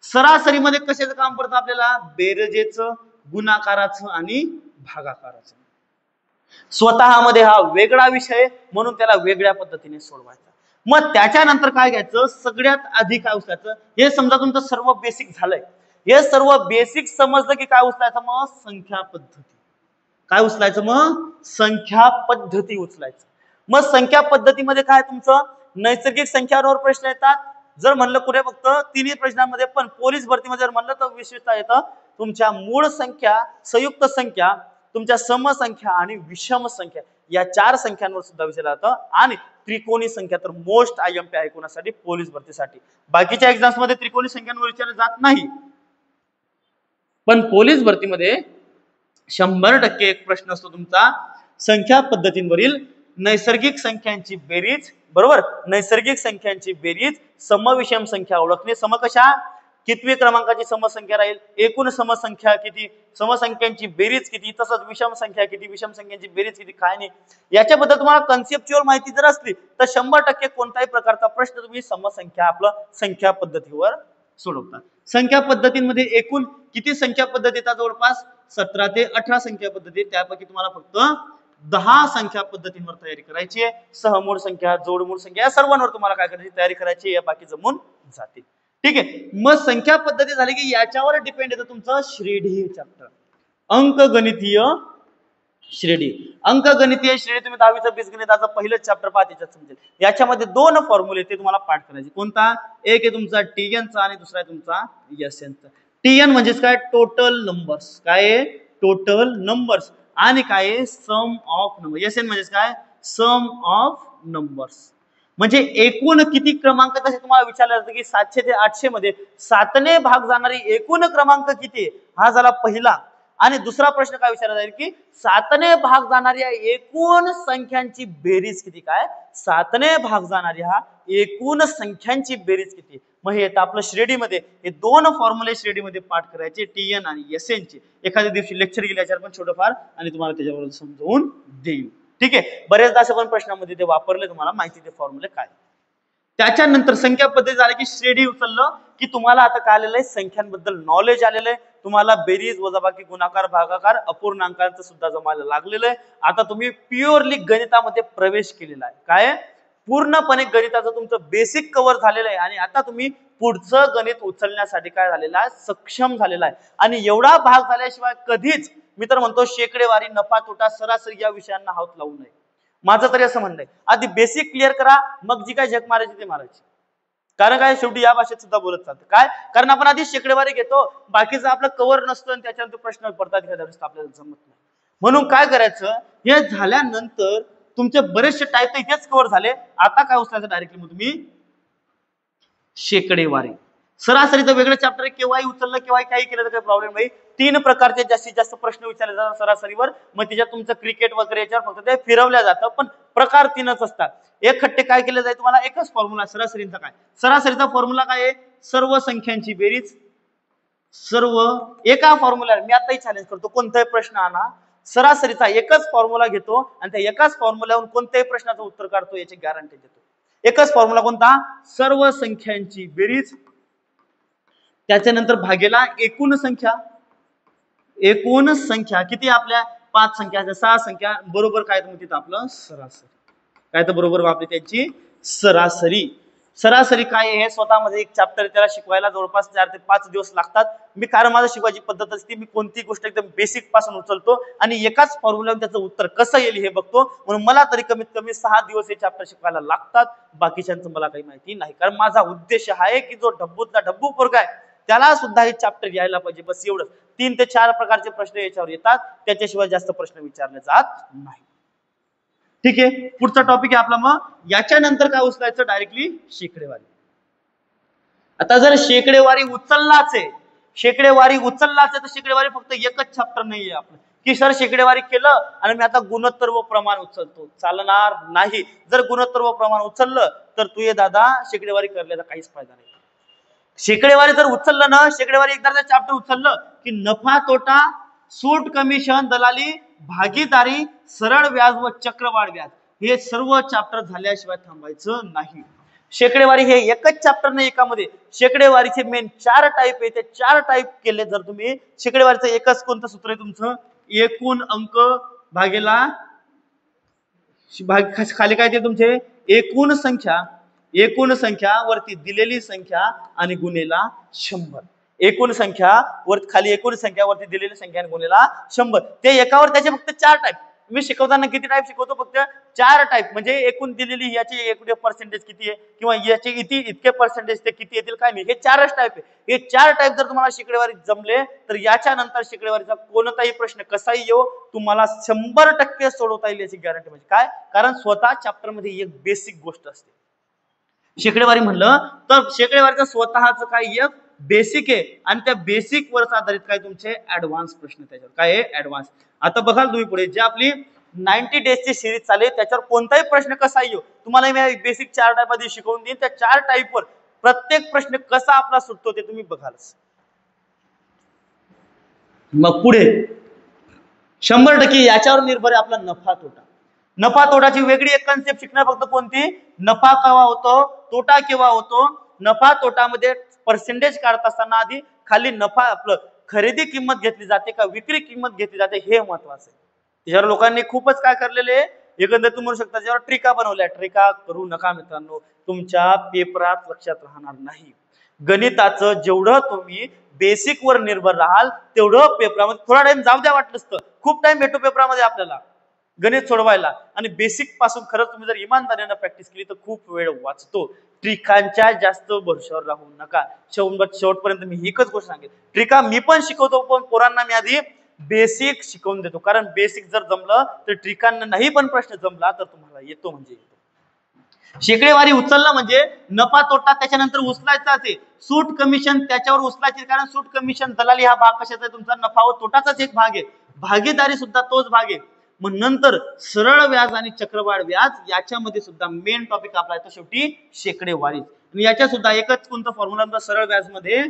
Speaker 1: सरासरीमध्ये कशाचं काम पडतं आपल्याला, बेरजेचं, गुणाकाराचं आणि भागाकाराचं. स्वतःमध्ये हा वेगळा विषय म्हणून त्याला वेगळ्या पद्धतीने सोडवायचा. मग त्याच्यानंतर काय घ्यायचं, सगळ्यात आधी काय उचलायचं, हे समजा तुमचं सर्व बेसिक झालंय. हे सर्व बेसिक समजलं की काय उचलायचं मग, संख्या पद्धती. काय उचलायचं मग, संख्या पद्धती उचलायचं. मग संख्या पद्धतीमध्ये काय तुमचं नैसर्गिक संख्यांवर प्रश्न येतात. जर म्हणलं कुठे फक्त तिन्ही प्रश्नांमध्ये, पण पोलीस भरतीमध्ये जर म्हणलं तर विशेषतः येतं तुमच्या मूळ संख्या, संयुक्त संख्या, तुमच्या समसंख्या आणि विषम संख्या या 4 संख्यांवर सुद्धा विचारलं जातं. आणि त्रिकोणी संख्या तर मोस्ट IMP आहे कोणासाठी, पोलीस भरतीसाठी. बाकीच्या एक्झाम्स मध्ये त्रिकोणी संख्यांवर विचारलं जात नाही, पण पोलीस भरतीमध्ये 100% एक प्रश्न असतो तुमचा संख्या पद्धतींवरील नैसर्गिक संख्यांची बेरीज, बरोबर, नैसर्गिक संख्यांची बेरीज, समविषम संख्या ओळखणे. सम कशा, कितवी क्रमांकाची समसंख्या राहील, एकूण समसंख्या किती, समसंख्यांची बेरीज किती, तसंच विषम संख्या किती, विषम संख्यांची बेरीज किती, काय नाही. याच्याबद्दल तुम्हाला कन्सेप्च्युअल माहिती जर असली तर 100% कोणताही प्रकारचा प्रश्न तुम्ही समसंख्या आपलं संख्या पद्धतीवर सोडवतात. संख्या पद्धतींमध्ये एकूण किती संख्या पद्धती येतात, जवळपास 17 ते 18 संख्या पद्धती. त्यापैकी तुम्हाला फक्त 10 संख्या पद्धतींवर तयारी करायची आहे. सहमूळ संख्या, जोडमूळ संख्या या सर्वांवर तुम्हाला काय करायची, तयारी करायची, या बाकी जमून जाते. ठीक आहे. मग संख्या पद्धती झाली की याच्यावर डिपेंड येतं तुमचं श्रेणी चॅप्टर, अंकगणितीय श्रेणी. अंकगणितीय श्रेणी तुम्ही 10वीचं बीजगणिताचं पहिलं चॅप्टर पहा, त्याच्यात समजेल. याच्यामध्ये 2 फॉर्म्युले ते तुम्हाला पाठ करायचे. कोणता, एक आहे तुमचा टीएनचा आणि दुसरा आहे तुमचा एसएनचा. टीएन म्हणजेच काय, टोटल नंबर्स, काय आहे, टोटल नंबर्स, आणि काय आहे, सम ऑफ नंबर. एसएन म्हणजेच काय, सम ऑफ नंबर्स, म्हणजे एकूण किती क्रमांक. तसे तुम्हाला विचारलं जातं की 700 ते 800 मध्ये 7ने भाग जाणारी एकूण क्रमांक किती, हा झाला पहिला. आणि दुसरा प्रश्न काय विचारला जाईल की 7ने भाग जाणाऱ्या एकूण संख्यांची बेरीज किती, काय 7ने भाग जाणाऱ्या एकूण संख्यांची बेरीज किती. मग हे येतं आपलं श्रेणीमध्ये, हे 2 फॉर्म्युले श्रेणीमध्ये पाठ करायचे, टीएन आणि एसएन चे. एखाद्या दिवशी लेक्चर गेले याच्यावर पण छोटंफार, आणि तुम्हाला त्याच्यावर समजावून देईल. ठीक आहे. बरेचदा असे पण प्रश्नामध्ये ते वापरले, तुम्हाला माहिती ते फॉर्म्युले काय. त्याच्यानंतर संख्या पद्धती झाली की श्रेणी उचललं की तुम्हाला आता काय आलेलं आहे, संख्यांबद्दल नॉलेज आलेलं आहे. तुम्हाला बेरीज, वजाबाकी, गुणाकार, भागाकार, अपूर्णांकांचं सुद्धा जमायला लागलेलं आहे. आता तुम्ही प्युअरली गणितामध्ये प्रवेश केलेला आहे. काय, पूर्णपणे गणिताचं तुमचं बेसिक कव्हर झालेलं आहे. आणि आता तुम्ही पुढचं गणित उचलण्यासाठी काय झालेलं आहे, सक्षम झालेला आहे. आणि एवढा भाग झाल्याशिवाय कधीच, मी तर म्हणतो शेकडेवारी, नफा तोटा, सरासरी या विषयांना हात लावू नये. माझं तरी असं म्हणणं आहे, आधी बेसिक क्लिअर करा, मग जी काय झक मारायची ते मारायची. कारण काय, शेवटी या भाषेत सुद्धा बोलत चालतं. काय, कारण आपण आधी शेकडेवारी घेतो, बाकीचं आपलं कव्हर नसतं, आणि त्याच्यानंतर प्रश्न पडतात, आपल्याला जमत नाही. म्हणून काय करायचं, हे झाल्यानंतर तुमचे बरेचसे टाईप इथेच कव्हर झाले. आता काय उचलायचं डायरेक्टली, मग तुम्ही शेकडेवारी. सरासरीचं वेगळं चॅप्टर आहे, केव्हाही उचललं केव्हाही काही केलं तर काही प्रॉब्लेम नाही. 3 प्रकारचे जास्तीत जास्त प्रश्न विचारले जातात सरासरीवर. मग त्याच्यात तुमचं क्रिकेट वगैरे याच्यावर फक्त ते फिरवल्या जातं, पण प्रकार 3च असतात. एक खट्टे काय केलं जाईल, तुम्हाला एकच फॉर्म्युला सरासरीचा. काय सरासरीचा फॉर्म्युला, काय आहे, सर्व संख्यांची बेरीज. सर्व एका फॉर्म्युला, मी आताही चॅलेंज करतो, कोणताही प्रश्न आणा, सरासरीचा एकच फॉर्म्युला घेतो आणि त्या एकाच फॉर्म्युल्यावरून कोणत्याही प्रश्नाचं उत्तर काढतो, याची गॅरंटी देतो. एकच फॉर्म्युला कोणता, सर्व संख्यांची बेरीज, त्याच्यानंतर भागेला एकूण संख्या. एकूण संख्या किती, आपल्या 5 संख्या, 6 संख्या, बरोबर काय तर तिथं आपलं सरासरी. काय तर बरोबर आपली त्यांची सरासरी. सरासरी काय आहे, हे स्वतःमध्ये एक चॅप्टर, त्याला शिकवायला जवळपास 4 ते 5 दिवस लागतात. मी कारण माझं शिकवायची पद्धत असते, मी कोणती गोष्ट एकदम बेसिक पासून उचलतो आणि एकाच फॉर्म्युल्यावर त्याचं उत्तर कसं येईल हे बघतो. म्हणून मला तरी कमीत कमी 6 दिवस हे चॅप्टर शिकवायला लागतात. बाकीच्यांचं मला काही माहिती नाही, कारण माझा उद्देश हा आहे की जो ढब्बूतला ढब्बू पोरगा आहे त्याला सुद्धा हे चॅप्टर यायला पाहिजे, बस एवढंच. 3 ते 4 प्रकारचे प्रश्न याच्यावर येतात, त्याच्याशिवाय जास्त प्रश्न विचारले जात नाही. ठीक आहे. पुढचा टॉपिक आहे आपला, मग याच्यानंतर काय उचलायचं, डायरेक्टली शेकडेवारी. आता जर शेकडेवारी उचललाच आहे, शेकडेवारी उचललाच आहे, तर शेकडेवारी फक्त एकच चॅप्टर नाहीये आपलं की सर शेकडेवारी केलं आणि मी आता गुणोत्तर व प्रमाण उचलतो, चालणार नाही. जर गुणोत्तर व प्रमाण उचललं तर तू ये दादा, शेकडेवारी करण्याचा काहीच फायदा नाही. शेकडेवारी जर उचललं ना, शेकडेवारी एकदा चॅप्टर उचललं की नफा तोटा, सूट, कमिशन, दलाली, भागीदारी, सरळ व्याज व चक्रवाढ व्याज, हे सर्व चॅप्टर झाल्याशिवाय थांबायचं नाही. शेकडेवारी हे एकच चॅप्टर नाही एकामध्ये. शेकडेवारीचे मेन 4 टाईप आहे, ते 4 टाईप केले जर तुम्ही. शेकडेवारीचं एकच कोणतं सूत्र आहे तुमचं, एकूण अंक भागेला खाली काय ते तुमचे एकूण संख्या, एकूण संख्या वरती दिलेली संख्या आणि गुणेला 100. एकूण संख्या वर खाली एकूण संख्या वरती दिलेली संख्या आणि गुणेला 100. ते एकावर त्याचे फक्त 4 टाईप. मी शिकवताना किती टाईप शिकवतो, फक्त 4 टाईप. म्हणजे एकूण दिलेली याची एकूण पर्सेंटेज किती आहे किंवा याचे इतके पर्सेंटेज ते किती येतील काय नाही, हे 4च टाईप आहे. हे 4 टाईप जर तुम्हाला शेकडेवारी जमले तर याच्यानंतर शेकडेवारीचा कोणताही प्रश्न कसाही येऊ तुम्हाला 100% सोडवता येईल याची गॅरंटी. म्हणजे काय, कारण स्वतः चॅप्टर मध्ये एक बेसिक गोष्ट असते. शेकडेवारी म्हणलं तर शेकडेवारीचं स्वतःच काही एक बेसिक आहे आणि त्या बेसिक वरच आधारित काय तुमचे ऍडव्हान्स प्रश्न त्याच्यावर काय आहे ऍडव्हान्स. आता बघाल तुम्ही पुढे जे आपली 90 डेजची सिरीज चालेल त्याच्यावर कोणताही प्रश्न कसा येऊ तुम्हाला मी बेसिक 4 टाईप मध्ये शिकवून देईन. त्या 4 टाईपवर प्रत्येक प्रश्न कसा आपला सुटतो ते तुम्ही बघाल. मग पुढे 100% याच्यावर निर्भर आहे आपला नफा तोटा. नफा तोटाची वेगळी एक कन्सेप्ट शिकणार फक्त कोणती नफा केव्हा होतो तोटा केव्हा होतो. नफा तोटामध्ये पर्सेंटेज काढत असताना आधी खाली नफा आपलं खरेदी किंमत घेतली जाते का विक्री किंमत घेतली जाते हे महत्वाचं आहे. त्याच्यावर लोकांनी खूपच काय करलेले एकंदर तुम्ही म्हणू शकता त्याच्यावर ट्रिका बनवल्या. ट्रिका करू नका मित्रांनो तुमच्या पेपरात लक्षात राहणार नाही. गणिताचं जेवढं तुम्ही बेसिक वर निर्भर राहाल तेवढं पेपरामध्ये थोडा टाइम जाऊ द्या वाटलंच तर खूप टाइम भेटतो पेपरामध्ये आपल्याला गणित सोडवायला आणि बेसिक पासून खरंच तुम्ही जर इमानदारीने प्रॅक्टिस केली तर खूप वेळ वाचतो. ट्रिकांच्या जास्त भरोशावर राहू नका. शेवटपर्यंत मी एकच गोष्ट सांगेन ट्रिका मी पण शिकवतो पण पोरांना मी आधी बेसिक शिकवून देतो कारण बेसिक जर जमलं तर ट्रिकांना नाही पण प्रश्न जमला तर तुम्हाला येतो म्हणजे येतो. शेकडेवारी उचलला म्हणजे नफा तोटा त्याच्यानंतर उचलायचा असेल सूट कमिशन त्याच्यावर उचलायचे कारण सूट कमिशन दलाली हा भाग कशाचा आहे तुमचा नफा व तोटाचाच एक भाग आहे. भागीदारी सुद्धा तोच भाग आहे. मग नंतर सरळ व्याज आणि चक्रवाढ व्याज याच्यामध्ये सुद्धा मेन टॉपिक आपला येतो शेवटी शेकडेवारी. याच्या सुद्धा एकच कोणता फॉर्म्युला सरळ व्याज मध्ये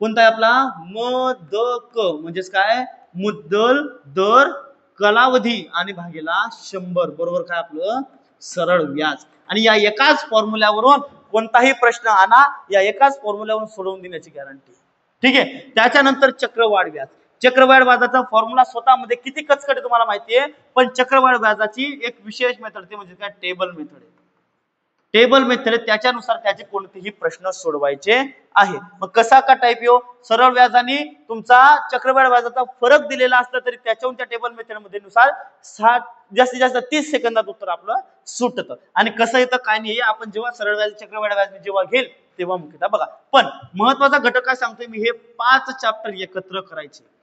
Speaker 1: कोणता आहे आपला मदक म्हणजेच काय मुद्दल दर कालावधी आणि भागीला 100 बरोबर काय आपलं सरळ व्याज. आणि या एकाच फॉर्म्युल्यावरून कोणताही प्रश्न आणा या एकाच फॉर्म्युल्यावरून सोडवून देण्याची गॅरंटी. ठीक आहे. त्याच्यानंतर चक्रवाढ व्याज. चक्रवाढ व्याजाचा फॉर्म्युला स्वतःमध्ये किती कचकट आहे तुम्हाला माहिती आहे पण चक्रवाढ व्याजाची एक विशेष मेथड ते म्हणजे काय टेबल मेथड आहे. टेबल मेथड त्याच्यानुसार त्याचे कोणतेही प्रश्न सोडवायचे आहे. मग कसा का टाईप येऊ सरळ व्याजाने तुमचा चक्रवाढ व्याजाचा फरक दिलेला असला तरी त्याच्याहून त्या टेबल मेथड मध्ये नुसार 60 जास्तीत जास्त 30 सेकंदात उत्तर आपलं सुटतं. आणि कसं येतं काय नाही आपण जेव्हा सरळ व्याज चक्रवाढ व्याज जेव्हा घेईल तेव्हा मुख्यतः बघा. पण महत्वाचा घटक काय सांगतोय मी हे 5 चॅप्टर एकत्र करायचे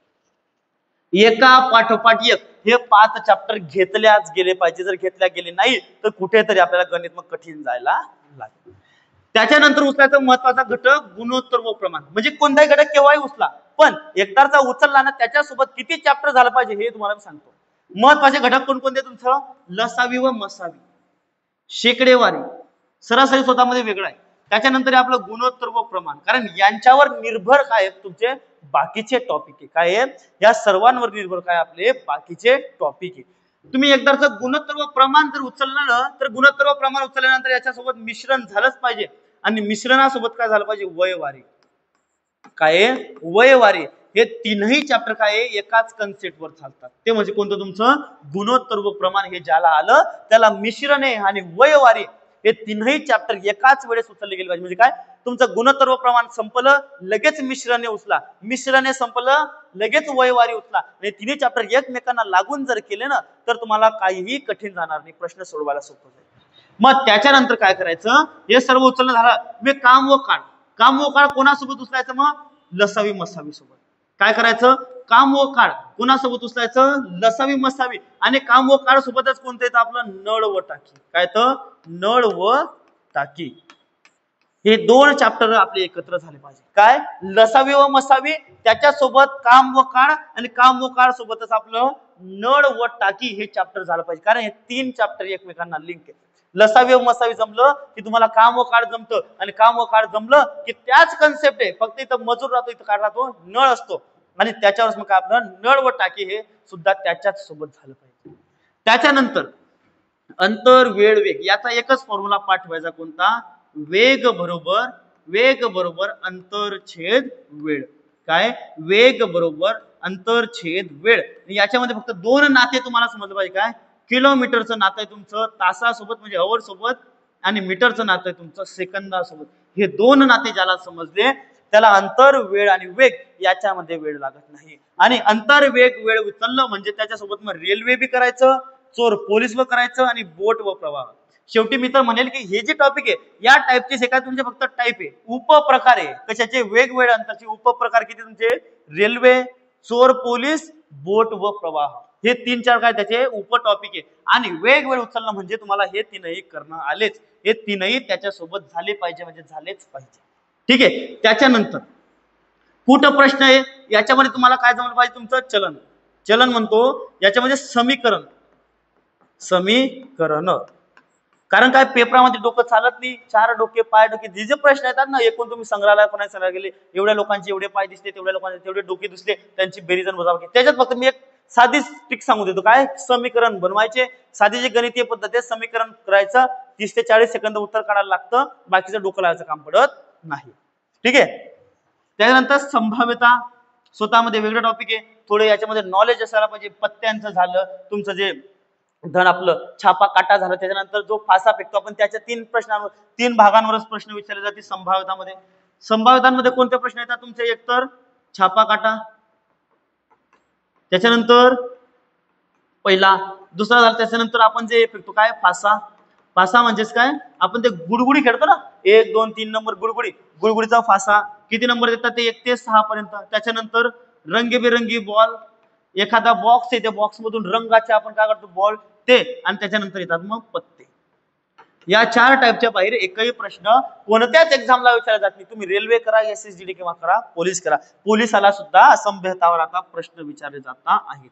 Speaker 1: एका पाठोपाठ एक हे 5 चॅप्टर घेतल्याच गेले पाहिजे. जर घेतल्या गेले नाही तर कुठेतरी आपल्याला गणित मग कठीण जायला लागेल. त्याच्यानंतर उचलायचा महत्वाचा घटक गुणोत्तर व प्रमाण म्हणजे कोणताही घटक केव्हाही उचला पण एकदाचा उचलला ना त्याच्यासोबत किती चॅप्टर झालं पाहिजे हे तुम्हाला सांगतो. महत्वाचे घटक कोणकोणते तुमचं लसावी व मसावी शेकडेवारी सरासरी स्वतःमध्ये वेगळा आहे. त्याच्यानंतर आपलं गुणोत्तर व प्रमाण कारण यांच्यावर निर्भर काय तुमचे बाकीचे टॉपिक आहे काय आहे या सर्वांवर निर्भर काय आपले बाकीचे टॉपिक आहे. तुम्ही एकदाच गुणोत्तर व प्रमाण जर उचललं तर गुणोत्तर व प्रमाण उचलल्यानंतर याच्यासोबत मिश्रण झालंच पाहिजे आणि मिश्रणासोबत काय झालं पाहिजे वयवारी काय वयवारी हे तीनही चॅप्टर काय एकाच कन्सेप्टवर चालतात. ते म्हणजे कोणतं तुमचं गुणोत्तर व प्रमाण हे ज्याला आलं त्याला मिश्रणे आणि वयवारी हे तीनही चॅप्टर एकाच वेळेस उचलले गेले पाहिजे. म्हणजे काय तुमचं गुणोत्तर व प्रमाण संपलं लगेच मिश्रणे उचला मिश्रणे संपलं लगेच वयवारी उचला. हे तिन्ही चॅप्टर एकमेकांना लागून जर केले ना तर तुम्हाला काहीही कठीण जाणार नाही प्रश्न सोडवायला सोपं जाईल. मग त्याच्यानंतर काय करायचं हे सर्व उचलणं झालं मी काम व काळ कोणासोबत उचलायचं मग लसावी मसावी सोबत. काय करायचं काम व काळ कोणासोबत उचलायचं लसावी मसावी आणि काम व काळ सोबतच कोणतं येतं आपलं नळ व टाकी काय तर नळ व टाकी हे 2 चॅप्टर आपले एकत्र झाले पाहिजे. काय लसावी व मसावी त्याच्यासोबत काम व काळ आणि काम व काळ सोबतच आपलं नळ व टाकी हे चॅप्टर झालं पाहिजे कारण हे 3 चॅप्टर एकमेकांना लिंक आहे. लसावी व मसावी जमलं की तुम्हाला काम व काळ जमतं आणि काम व काळ जमलं की त्याच कन्सेप्ट आहे फक्त इथं मजूर राहतो इथं काय राहतो नळ असतो आणि त्याच्यावर मग काय आपलं नळ व टाकी हे सुद्धा त्याच्याच सोबत झालं पाहिजे. त्याच्यानंतर अंतर वेळ वेग याचा एकच फॉर्म्युला पाठवायचा कोणता वेग बरोबर अंतर छेद वेळ काय वेग बरोबर अंतर छेद वेळ. याच्यामध्ये फक्त 2 नाते तुम्हाला समजलं पाहिजे काय किलोमीटरचं नातं आहे तुमचं तासासोबत म्हणजे अवर सोबत आणि मीटरचं नातं आहे तुमचं सेकंदासोबत. हे 2 नाते ज्याला समजले त्याला अंतर वेळ आणि वेग याच्यामध्ये वेळ लागत नाही. आणि अंतर वेग वेळ उचललं म्हणजे त्याच्यासोबत मग रेल्वे बी करायचं चोर पोलीस व करायचं आणि बोट व प्रवाह. शेवटी मी तर म्हणेल की हे जे टॉपिक आहे या टाईपचे से काय तुमचे फक्त टाईप आहे उपप्रकार आहे कशाचे वेगवेगळ्या अंतरचे उपप्रकार किती तुमचे रेल्वे चोर पोलीस बोट व प्रवाह हे 3-4 काय त्याचे उप टॉपिक आहे. आणि वेगवेळ उचलणं म्हणजे तुम्हाला हे 3ही करणं आलेच हे 3ही त्याच्यासोबत झाले पाहिजे म्हणजे झालेच पाहिजे. ठीक आहे. त्याच्यानंतर कुठं प्रश्न आहे याच्यामध्ये तुम्हाला काय जमलं पाहिजे तुमचं चलन. चलन म्हणतो याच्यामध्ये समीकरण. समीकरण कारण काय पेपरामध्ये डोकं चालत नाही. 4 डोके 5 डोके जे जे प्रश्न येतात ना एकूण तुम्ही संग्रहालयात पण संग्रह गेले एवढ्या लोकांचे एवढे पाय दिसले तेवढ्या लोकांचे तेवढे डोके दिसले त्यांची बेरीज आणि वजाबाकी. त्याच्यात फक्त मी एक साधी ट्रिक सांगू देतो काय समीकरण बनवायचे. साधी जी गणितीय पद्धत आहे समीकरण करायचं 30 ते 40 सेकंद उत्तर काढायला लागतं. बाकीचं डोकं लावायचं काम पडत नाही. ठीक आहे. त्यानंतर संभाव्यता स्वतःमध्ये वेगळं टॉपिक आहे. थोडं याच्यामध्ये नॉलेज असायला पाहिजे. पत्त्यांचं झालं तुमचं जे धन आपलं छापा काटा झाला त्याच्यानंतर जो फासा फेकतो आपण त्याच्या 3 प्रश्नांवर 3 भागांवरच प्रश्न विचारले जाते संभाव्यतामध्ये. संभाव्यतांमध्ये कोणते प्रश्न येतात तुमचे एकतर छापा काटा त्याच्यानंतर पहिला दुसरा झाला त्याच्यानंतर आपण जे फेकतो काय फासा. फासा म्हणजेच काय आपण ते गुडगुडी खेळतो ना 1 2 3 नंबर गुडगुडी. गुडगुडीचा फासा किती नंबर देतात ते 1 ते 6 पर्यंत. त्याच्यानंतर रंगीबेरंगी बॉल एखादा बॉक्स आहे त्या बॉक्स मधून रंगाचे आपण काय करतो बॉल ते आणि त्याच्यानंतर येतात मग पत्ते. या 4 टाईपच्या बाहेर एकही प्रश्न कोणत्याच एक्झामला विचारला जात नाही. तुम्ही रेल्वे करा SSGD किंवा करा पोलीस करा. पोलिसाला सुद्धा असंभ्यतावर आता प्रश्न विचारले जात आहेत.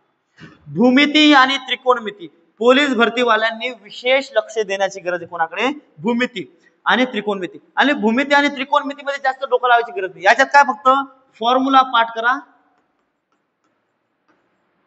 Speaker 1: भूमिती आणि त्रिकोणमिती पोलीस भरतीवाल्यांनी विशेष लक्ष देण्याची गरज आहे. कोणाकडे भूमिती आणि त्रिकोणमिती. आणि भूमिती आणि त्रिकोणमितीमध्ये जास्त डोकं लावायची गरज नाही. याच्यात काय फक्त फॉर्म्युला पाठ करा.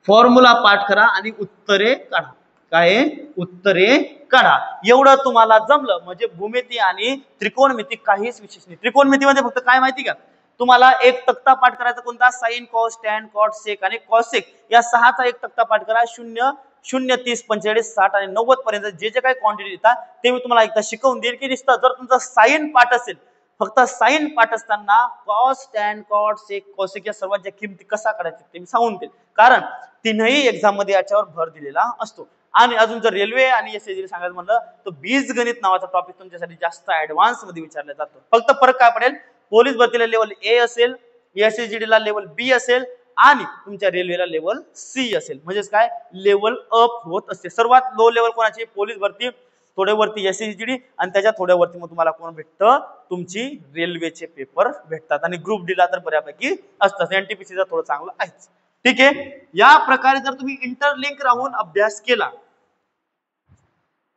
Speaker 1: फॉर्म्युला पाठ करा आणि उत्तरे काढा. काय उत्तरे काढा एवढं तुम्हाला जमलं म्हणजे भूमिती आणि त्रिकोणमिती काहीच विशेष नाही. त्रिकोणमितीमध्ये फक्त काय माहिती का तुम्हाला एक तक्ता पाठ करायचा कोणता sine cos tan cot sec आणि कॉसेक या 6चा एक तक्ता पाठ करा. 0 0 30 45 60 आणि 90 पर्यंत जे जे काही क्वांटिटी येतात ते मी तुम्हाला एकदा शिकवून देईल की दिसतं. जर तुमचा साइन पाठ असेल फक्त साइन पाठ असताना cos tan cot sec cosec या सर्वांच्या किमती कसा काढायच्या ते मी सांगून देईल. कारण तीनही एक्झाम मध्ये याच्यावर भर दिलेला असतो. आणि अजून जर रेल्वे आणि SSGD सांगायचं म्हणलं तर बीजगणित नावाचा टॉपिक तुमच्यासाठी जास्त ऍडव्हान्स मध्ये विचारला जातो. फक्त फरक काय पडेल पोलीस भरतीला लेवल A असेल SSGD ला लेवल B असेल आणि तुमच्या रेल्वेला लेवल C असेल. म्हणजेच काय लेवल अप होत असते. सर्वात लो लेवल कोणाची पोलीस भरती थोड्या वरती SSGD आणि त्याच्या थोड्या वरती मग तुम्हाला कोण भेटतं तुमची रेल्वेचे पेपर भेटतात. आणि ग्रुप डी ला तर बऱ्यापैकी असतात. NTPC चा थोडं चांगलं आहेच. ठीक आहे. या प्रकारे जर तुम्ही इंटरलिंक राहून अभ्यास केला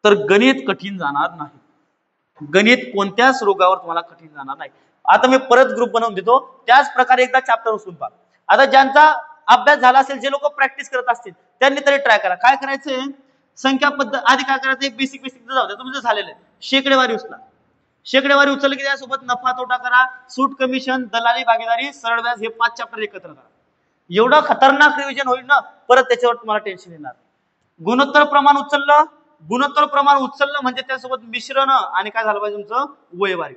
Speaker 1: तर गणित कठीण जाणार नाही. गणित कोणत्याच रोगावर तुम्हाला कठीण जाणार नाही. आता मी परत ग्रुप बनवून देतो. त्याच प्रकारे एकदा चॅप्टर उचलून पहा. आता ज्यांचा अभ्यास झाला असेल जे लोक प्रॅक्टिस करत असतील त्यांनी तरी ट्राय करा. काय करायचंय संख्या पद्धत आधी काय करायचं बेसिक जाऊ द्या तुमचं झालेलं आहे. शेकडेवारी उचला. शेकडेवारी उचललं की त्यासोबत नफा तोटा करा सूट कमिशन दलाली भागीदारी सरळ व्याज हे 5 चॅप्टर एकत्र करा. एवढं खतरनाक रिव्हिजन होईल ना परत त्याच्यावर तुम्हाला टेन्शन येणार. गुणोत्तर प्रमाण उचललं. गुणोत्तर प्रमाण उचललं म्हणजे त्यासोबत मिश्रण आणि काय झालं पाहिजे तुमचं वयवारी.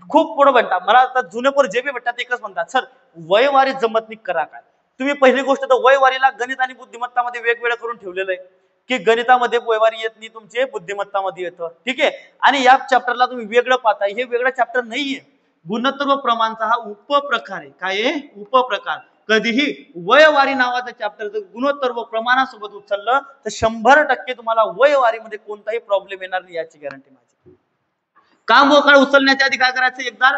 Speaker 1: खूप पुढे भेटतात मला आता जुनेपर जे बी भेटतात एकच म्हणतात सर वयवारी जमत नाही करा काय. तुम्ही पहिली गोष्ट तर वयवारीला गणित आणि बुद्धिमत्तामध्ये वेगवेगळं करून ठेवलेलं आहे की गणितामध्ये वयवारी येत नाही तुमचे बुद्धिमत्तामध्ये येतं. ठीक आहे. आणि या चॅप्टरला तुम्ही वेगळं पाहताय हे वेगळं चॅप्टर नाहीये. गुणोत्तर व प्रमाणचा हा उपप्रकार आहे. काय आहे उपप्रकार. कधीही वयवारी नावाचं चॅप्टर जर गुणोत्तर व प्रमाणासोबत उचललं तर 100% तुम्हाला वयवारीमध्ये कोणताही प्रॉब्लेम येणार नाही याची गॅरंटी माझी. काम व काळ उचलण्याच्या आधी काय करायचं एकदा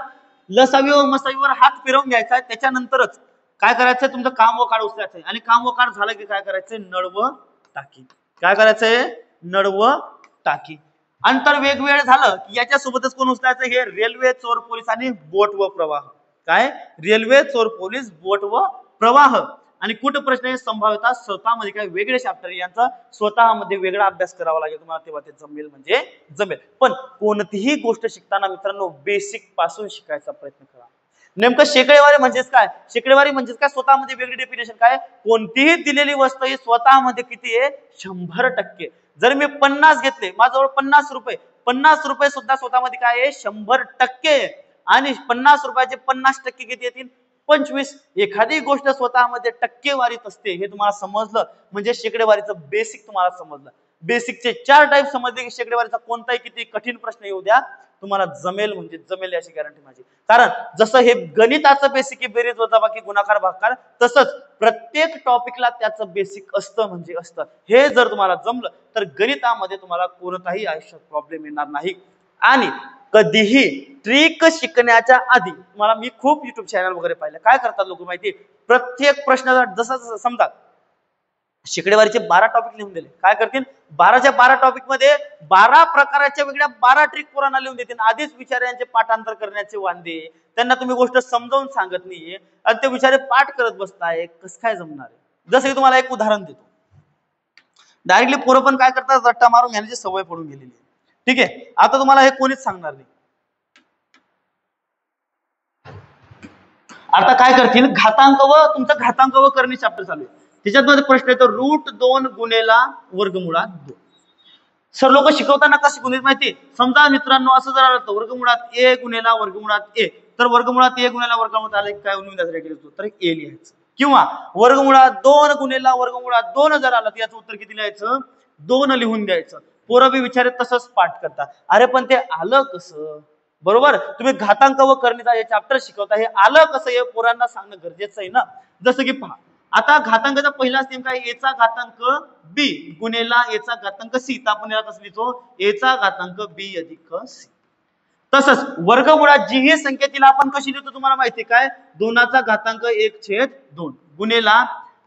Speaker 1: लसावी व मसावीवर हात फिरवून घ्यायचा त्याच्यानंतरच काय करायचंय तुमचं काम व काळ उचलायचंय. आणि काम व काळ झालं की काय करायचंय नळ व टाकी. काय करायचंय नळ व टाकी. अंतर वेगवेगळं झालं की याच्यासोबतच कोण उचलायचं हे रेल्वे चोर पोलीस आणि बोट व प्रवाह. काय रेल्वे चोर पोलीस बोट व प्रवाह. आणि कुठं प्रश्न आहे संभाव्यता स्वतःमध्ये काय वेगळे चॅप्टर यांचा स्वतःमध्ये वेगळा अभ्यास करावा लागेल तुम्हाला तेव्हा ते जमेल म्हणजे जमेल. पण कोणतीही गोष्ट शिकताना मित्रांनो बेसिक पासून शिकायचा प्रयत्न करा. नेमकं शेकडेवारी म्हणजेच काय शेकडेवारी म्हणजेच काय स्वतःमध्ये वेगळी डेफिनेशन काय कोणतीही दिलेली वस्तू ही स्वतःमध्ये किती आहे 100%. जर मी 50 घेतले माझ्याजवळ 50 रुपये 50 रुपये सुद्धा स्वतःमध्ये काय आहे 100%. आणि 50 रुपयाचे 50% किती येतील 25. एखादी गोष्ट स्वतःमध्ये टक्केवारीत असते हे तुम्हाला समजलं म्हणजे शेकडेवारीचं बेसिक तुम्हाला समजलं. बेसिकचे 4 टाईप समजले की शेकडेवारीचा कोणताही किती कठीण प्रश्न येऊ द्या तुम्हाला जमेल म्हणजे जमेल याची गॅरंटी माझी. कारण जसं हे गणिताचं बेसिक आहे बेरीज वजाबाकी गुणाकार भागाकार तसंच प्रत्येक टॉपिकला त्याचं बेसिक असतं म्हणजे असतं. हे जर तुम्हाला जमलं तर गणितामध्ये तुम्हाला कोणताही आयुष्यात प्रॉब्लेम येणार नाही. आणि कधीही ट्रिक शिकण्याच्या आधी मला मी खूप युट्यूब चॅनल वगैरे पाहिलं, काय करतात लोक माहिती, प्रत्येक प्रश्नाचा जसं समजा शिकडेवारीचे 12 टॉपिक लिहून दिले, काय करतील 12च्या 12 टॉपिक मध्ये 12 प्रकारच्या वेगळ्या 12 ट्रिक पोरांना लिहून देतील. आधीच विचारांचे पाठांतर करण्याचे वांदे, त्यांना तुम्ही गोष्ट समजावून सांगत नाहीये आणि ते विचारे पाठ करत बसताय, कसं काय जमणार आहे. जसं की तुम्हाला एक उदाहरण देतो, डायरेक्टली पोरं पण काय करतात, रट्टा मारून घेण्याची सवय पडून गेलेली आहे. ठीक आहे, आता तुम्हाला हे कोणीच सांगणार नाही. आता काय करतील, घातांक व तुमचा घातांक व करणे चॅप्टर चालू आहे, त्याच्यात मध्ये प्रश्न येतो √2 गुणेला वर्गमुळात 2. सर लोक शिकवताना का शिकवून माहिती, समजा मित्रांनो असं जर आलं वर्गमुळात ए गुणेला वर्गमुळात ए, तर वर्गमुळात ए गुणेला वर्गमुळात आले काय तर ए लिहायचं, किंवा वर्गमुळात 2 गुणेला वर्गमुळात 2 जर आलं तर याचं उत्तर किती लिहायचं, 2 लिहून द्यायचं. पोरं बी विचारत तसंच पाठ करता, अरे पण ते आलं कसं, बरोबर, तुम्ही घातांक व करणीचा हे चॅप्टर शिकवता, हे आलं कसं हे पोरांना सांगणं गरजेचं आहे ना. जसं की पहा, आता घातांकाचा पहिला स्टेप काय, एचा घातांक बी गुणेला एचा घातांक सी, तर आपण याला कसं लिहितो, एचा घातांक बी अधिक सी. तसंच वर्गमुळात जी ही संख्या तिला आपण कशी लिहितो तुम्हाला माहिती काय, 2चा घातांक 1/2 गुणेला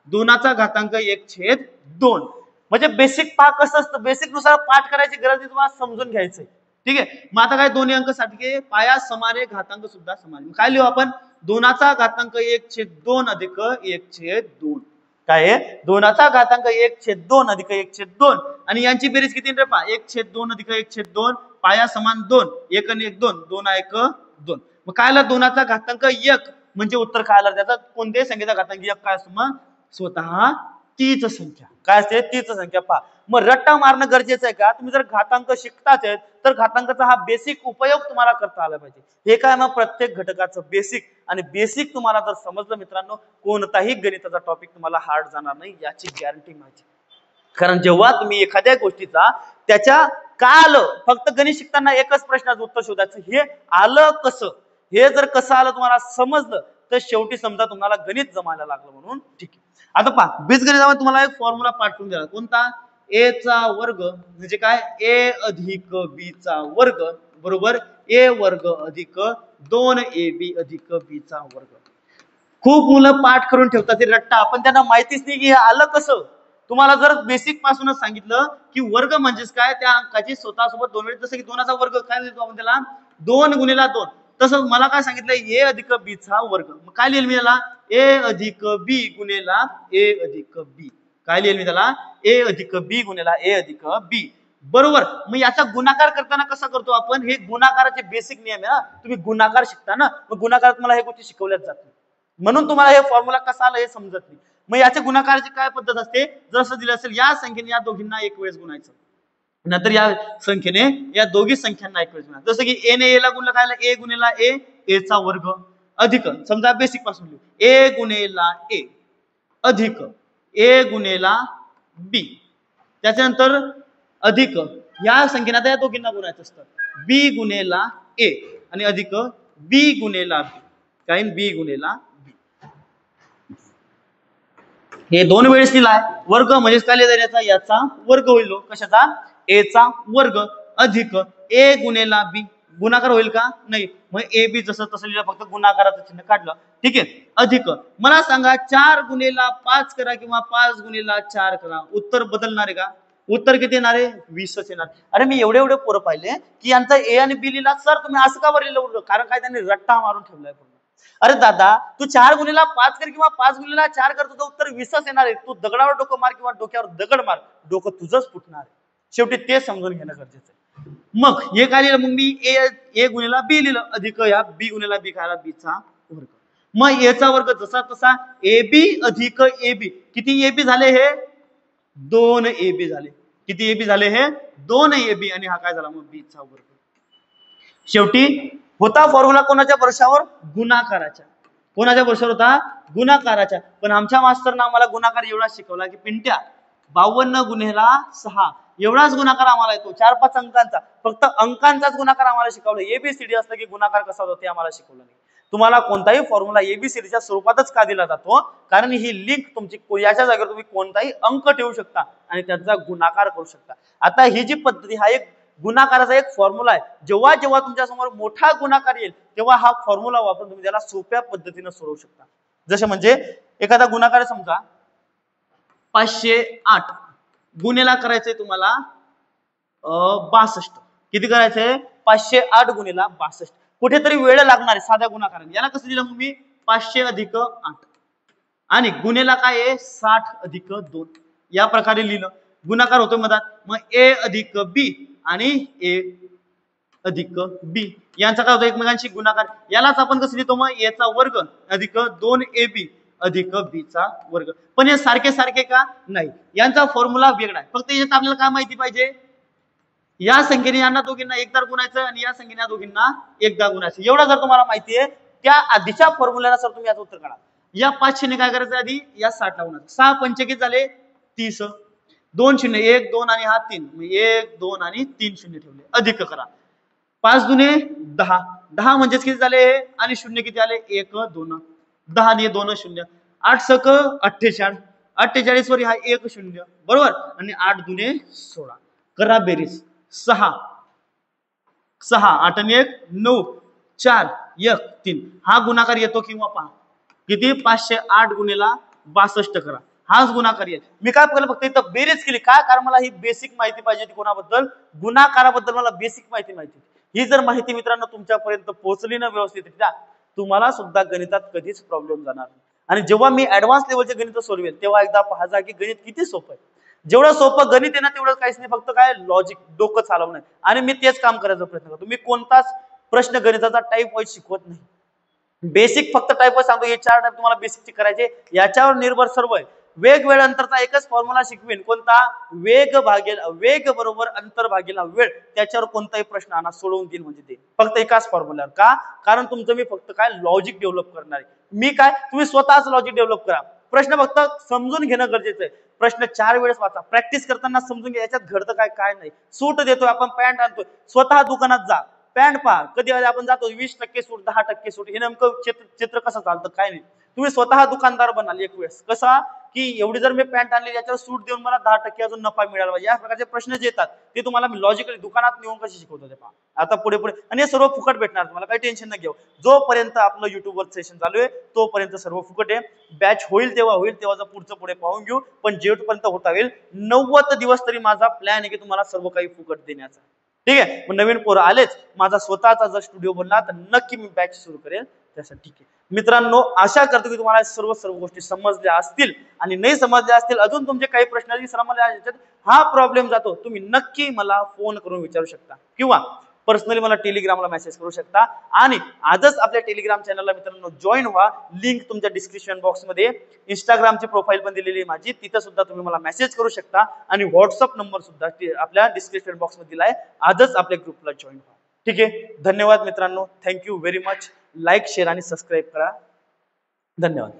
Speaker 1: 2चा घातांक 1/2. म्हणजे बेसिक पाठ कसं असतं, बेसिक नुसार पाठ करायची गरज नाही, तुम्हाला समजून घ्यायचंय. ठीक आहे, मग आता काय दोन्ही अंक साठी पाया समान आहे, घातांक सुद्धा समान आहे. काय लिहू आपण, 2चा घातांक 1/2 अधिक 1/2. काय आहे, 2चा घातांक 1/2 अधिक 1/2 आणि यांची बेरीज किती रे पहा, 1/2 अधिक 1/2 पाया समान 2, 1 आणि 1 2, 2 1 2. मग काय आला, 2चा घातांक 1 म्हणजे उत्तर काय आलं, त्याचा कोणत्याही संख्येचा घातांक 1 काय असतो, मग स्वतः तीच संख्या काय असते, तीच संख्या. पहा मग रट्टा मारणं गरजेचं आहे का, तुम्ही जर घातांक शिकताच आहेत तर घातांकाचा हा बेसिक उपयोग तुम्हाला करता आला पाहिजे. हे काय मग प्रत्येक घटकाचं बेसिक, आणि बेसिक तुम्हाला जर समजलं मित्रांनो, कोणताही गणिताचा टॉपिक तुम्हाला हार्ड जाणार नाही याची गॅरंटी माझी. कारण जेव्हा तुम्ही एखाद्या गोष्टीचा त्याच्या का आलं, फक्त गणित शिकताना एकच प्रश्नाचं उत्तर शोधायचं, हे आलं कसं, हे जर कसं आलं तुम्हाला समजलं तर शेवटी समजा तुम्हाला गणित जमायला लागलं म्हणून. ठीक आहे, आता पहा बीजगणितामध्ये तुम्हाला एक फॉर्म्युला पाठ करून द्याला, कोणता, ए चा वर्ग म्हणजे काय, ए अधिक बी चा वर्ग बरोबर ए वर्ग अधिक 2ab अधिक बी चा वर्ग. खूप मुलं पाठ करून ठेवतात ते रट्टा, पण त्यांना माहितीच नाही की हे आलं कसं. तुम्हाला जर बेसिक पासूनच सांगितलं की वर्ग म्हणजेच काय, त्या अंकाची स्वतःसोबत 2 वेळेस, जसं की 2चा वर्ग काय लिहितो आपण त्याला 2 गुणिला 2, तसं मला काय सांगितलं ए अधिक बी चा वर्ग, मग काय लिहिल मी त्याला, ए अधिक बी गुणेला ए अधिक बी. काय लिहिल मी त्याला, ए अधिक बी गुणेला ए अधिक बी बरोबर. मग याचा गुणाकार करताना कसा करतो आपण, हे गुणाकाराचे बेसिक नियम आहे ना, तुम्ही गुणाकार शिकता ना, मग गुणाकारात मला हे गोष्टी शिकवल्याच जात नाही, म्हणून तुम्हाला हे फॉर्म्युला कसा आला हे समजत नाही. मग याच्या गुणाकाराची काय पद्धत असते, जसं दिलं असेल या संख्येने या दोघींना एक वेळेस गुणायचं, नंतर या संख्येने या दोघी संख्यांना एक वेळेस गुणायचं. जसं की ए ने ए ला गुणलं, काय ए गुणेला ए चा वर्ग अधिक, समजा बेसिक पासून लिहू, ए गुणेला ए अधिक ए गुणेला बी, त्याच्यानंतर अधिक या संख्येने आता या दोघींना गुणायचं असतं, बी गुणेला ए आणि अधिक बी गुणेला बी, काय बी गुणेला बी. हे 2 वेळेस लिहिलाय, वर्ग म्हणजेच काय लिहायचा, याचा वर्ग होईल, कशाचा, ए चा वर्ग अधिक ए गुणेला बी, गुणाकार होईल का, नाही, मग ए बी जसं तसं लिहिलं, फक्त गुणाकाराचं चिन्ह काढलं. ठीक आहे, अधिक मला सांगा 4 गुणेला 5 करा किंवा 5 गुणेला 4 करा, उत्तर बदलणार आहे का, उत्तर किती येणार आहे, 20च येणार. अरे मी एवढे पोरं पाहिले की यांचा ए आणि बी लिहिला, सर तुम्ही असं का बरं लिहिलं, कारण काय त्यांनी रट्टा मारून ठेवलाय पूर्ण. अरे दादा तू 4 गुणेला 5 कर किंवा 5 गुणेला 4 कर, तुझं उत्तर 20च येणार आहे. तू दगडावर डोकं मार किंवा डोक्यावर दगड मार, डोकं तुझंच फुटणार आहे. शेवटी ते समजून घेणं गरजेचं आहे. मग हे काय लिहिलं, मग मी ए गुणेला बी लिहिलं अधिक या बी गुणेला बी काय, बी चा वर्ग. मग ए चा वर्ग जसा तसा ए बी अधिक ए बी, किती ए बी झाले, हे 2 ए बी झाले, किती ए बी झाले, हे 2 ए बी, आणि हा काय झाला मग बी चा वर्ग. शेवटी होता फॉर्म्युला कोणाच्या वर्षावर, गुणाकाराच्या. कोणाच्या वर्षावर होता, गुणाकाराच्या. पण आमच्या मास्तरनं आम्हाला गुणाकार एवढा शिकवला की पिंट्या 52 गुणेला 6 एवढाच गुणाकार आम्हाला येतो, 4-5 अंकांचा, फक्त अंकांचाच गुणाकार आम्हाला शिकवलं. एबीसीडी असलं की गुणाकार कसा होतो ते आम्हाला शिकवलं नाही. तुम्हाला कोणताही फॉर्म्युला एबीसीडीच्या स्वरूपातच का दिला जातो, कारण ही लिंक तुमची याच्या जागेवर तुम्ही कोणताही अंक ठेवू शकता आणि त्याचा गुणाकार करू शकता. आता ही जी पद्धती, हा एक गुणाकाराचा एक फॉर्म्युला आहे. जेव्हा जेव्हा तुमच्या समोर मोठा गुणाकार येईल तेव्हा हा फॉर्म्युला वापरून तुम्ही त्याला सोप्या पद्धतीने सोडवू शकता. जसे म्हणजे एखादा गुणाकार समजा 508 गुणिला करायचंय तुम्हाला 62. किती करायचंय? 508 गुणिला 62. कुठेतरी वेळ लागणार आहे साध्या गुणाकाराने. याला कसं दिलं मग मी? 500 अधिक 8 आणि गुणिला काय आहे? 60 अधिक 2. या प्रकारे लिहिलं. गुणाकार होतो मधात. मग ए अधिक बी आणि ए अधिक बी यांचा काय होतो? एकमेकांशी गुणाकार. यालाच आपण कसं लिहितो? मग ए चा वर्ग अधिक 2ab अधिक b चा वर्ग. पण हे सारखे सारखे का? नाही. यांचा फॉर्म्युला वेगळा आहे. फक्त याच्यात आपल्याला काय माहिती पाहिजे? या संख्येने यांना दोघींना एकदा गुणायचं आणि या संख्येने या दोघींना एकदा गुणायचं. एवढं जर तुम्हाला माहिती आहे त्या आधीच्या फॉर्म्युल्याला सर तुम्ही याचं उत्तर काढा. या 500 ने काय करायचं? आधी या 60 ला गुणायचं. 6 पंचे किती झाले? 30. 2 शून्य 1 2 आणि हा 3. 1 2 आणि 3 शून्य ठेवले. अधिक करा. 5 दुने 10. 10 म्हणजेच किती झाले? आणि शून्य किती आले? 1 2. 10 आणि 2 शून्य. 8 सक 48. 48 वर हा 1 शून्य. बरोबर. आणि 8 दुने 16. करा बेरीज. 6 8 आणि 1 9 4 1 3. हा गुणाकार येतो किंवा पहा किती? 508 गुणिला 62 करा. हाच गुणाकार येईल. मी काय केलं? फक्त इथं बेरीज केली. काय? कारण मला ही बेसिक माहिती पाहिजे होती. कोणाबद्दल? गुणाकाराबद्दल मला बेसिक माहिती. ही जर माहिती मित्रांनो तुमच्यापर्यंत पोहोचली ना व्यवस्थितरित्या तुम्हाला सुद्धा गणितात कधीच प्रॉब्लेम जाणार नाही. आणि जेव्हा मी ऍडव्हान्स लेवलचे गणित सोडवेल तेव्हा एकदा पाहा की गणित किती सोपं आहे. जेवढं सोपं गणित आहे ना तेवढं काहीच नाही. फक्त काय? लॉजिक, डोकं चालवणं. आणि मी तेच काम करायचा प्रयत्न करतो. मी कोणताच प्रश्न गणिताचा टाईप वाईज शिकवत नाही. बेसिक फक्त टाईप वाईज सांगतो. हे 4 टाईप तुम्हाला बेसिकचे करायचे. याच्यावर निर्भर सर्व आहे. वेग वेळ अंतरचा एकच फॉर्म्युला शिकवेन. कोणता? वेग बरोबर अंतर भागेला वेळ. त्याच्यावर कोणताही प्रश्न आणा सोडवून देईल म्हणजे देईल. फक्त एकाच फॉर्म्युल्यावर. का? कारण तुमचं मी फक्त काय? लॉजिक डेव्हलप करणार आहे. मी काय? तुम्ही स्वतःच लॉजिक डेव्हलप करा. प्रश्न फक्त समजून घेणं गरजेचं आहे. प्रश्न 4 वेळेस वाचा. प्रॅक्टिस करताना समजून घ्या याच्यात घडतं काय काय नाही. सूट देतोय आपण, पॅन्ट आणतोय. स्वतः दुकानात जा, पॅन्ट पहा. कधी आपण जातो 20% सूट 10% सूट. हे नेमकं चित्र कसं चालतं काय नाही. तुम्ही स्वतः दुकानदार बनाल एक वेळेस. कसा? की एवढी जर मी पॅन्ट आणली याच्यावर सूट देऊन मला 10% अजून नफा मिळाला पाहिजे. या प्रकारचे प्रश्न जे येतात ते तुम्हाला मी लॉजिकली दुकानात नेऊन कसे शिकवतो ते पहा. आता पुढे आणि हे सर्व फुकट भेटणार तुम्हाला. काही टेन्शन न घेऊ. जोपर्यंत आपलं युट्यूबवर सेशन चालू आहे तोपर्यंत सर्व फुकट आहे. बॅच होईल तेव्हा पुढचं पुढे पाहून घेऊ. पण जेवढपर्यंत होता येईल 90 दिवस तरी माझा प्लॅन आहे की तुम्हाला सर्व काही फुकट देण्याचा. ठीक आहे. मग नवीन पोरं आलेच, माझा स्वतःचा जर स्टुडिओ बनला तर नक्की मी बॅच सुरू करेल त्यासाठी. ठीक आहे मित्रांनो, आशा करतो की तुम्हाला सर्व गोष्टी समजल्या असतील. आणि नाही समजल्या असतील अजून तुमचे काही प्रश्न असतील सर मला हा प्रॉब्लेम जातो तुम्ही नक्की मला फोन करून विचारू शकता किंवा पर्सनली मला टेलिग्रामला मेसेज करू शकता. आणि आजच आपल्या टेलिग्राम चॅनलला मित्रांनो जॉईन व्हा. लिंक तुमच्या डिस्क्रिप्शन बॉक्समध्ये. इंस्टाग्रामची प्रोफाईल पण दिलेली आहे माझी, तिथं सुद्धा तुम्ही मला मेसेज करू शकता. आणि व्हॉट्सअप नंबर सुद्धा आपल्या डिस्क्रिप्शन बॉक्समध्ये दिलाय. आजच आपल्या ग्रुपला जॉईन व्हा. ठीक आहे. धन्यवाद मित्रांनो. Thank you very much. Like, share आणि सबस्क्राईब करा. धन्यवाद.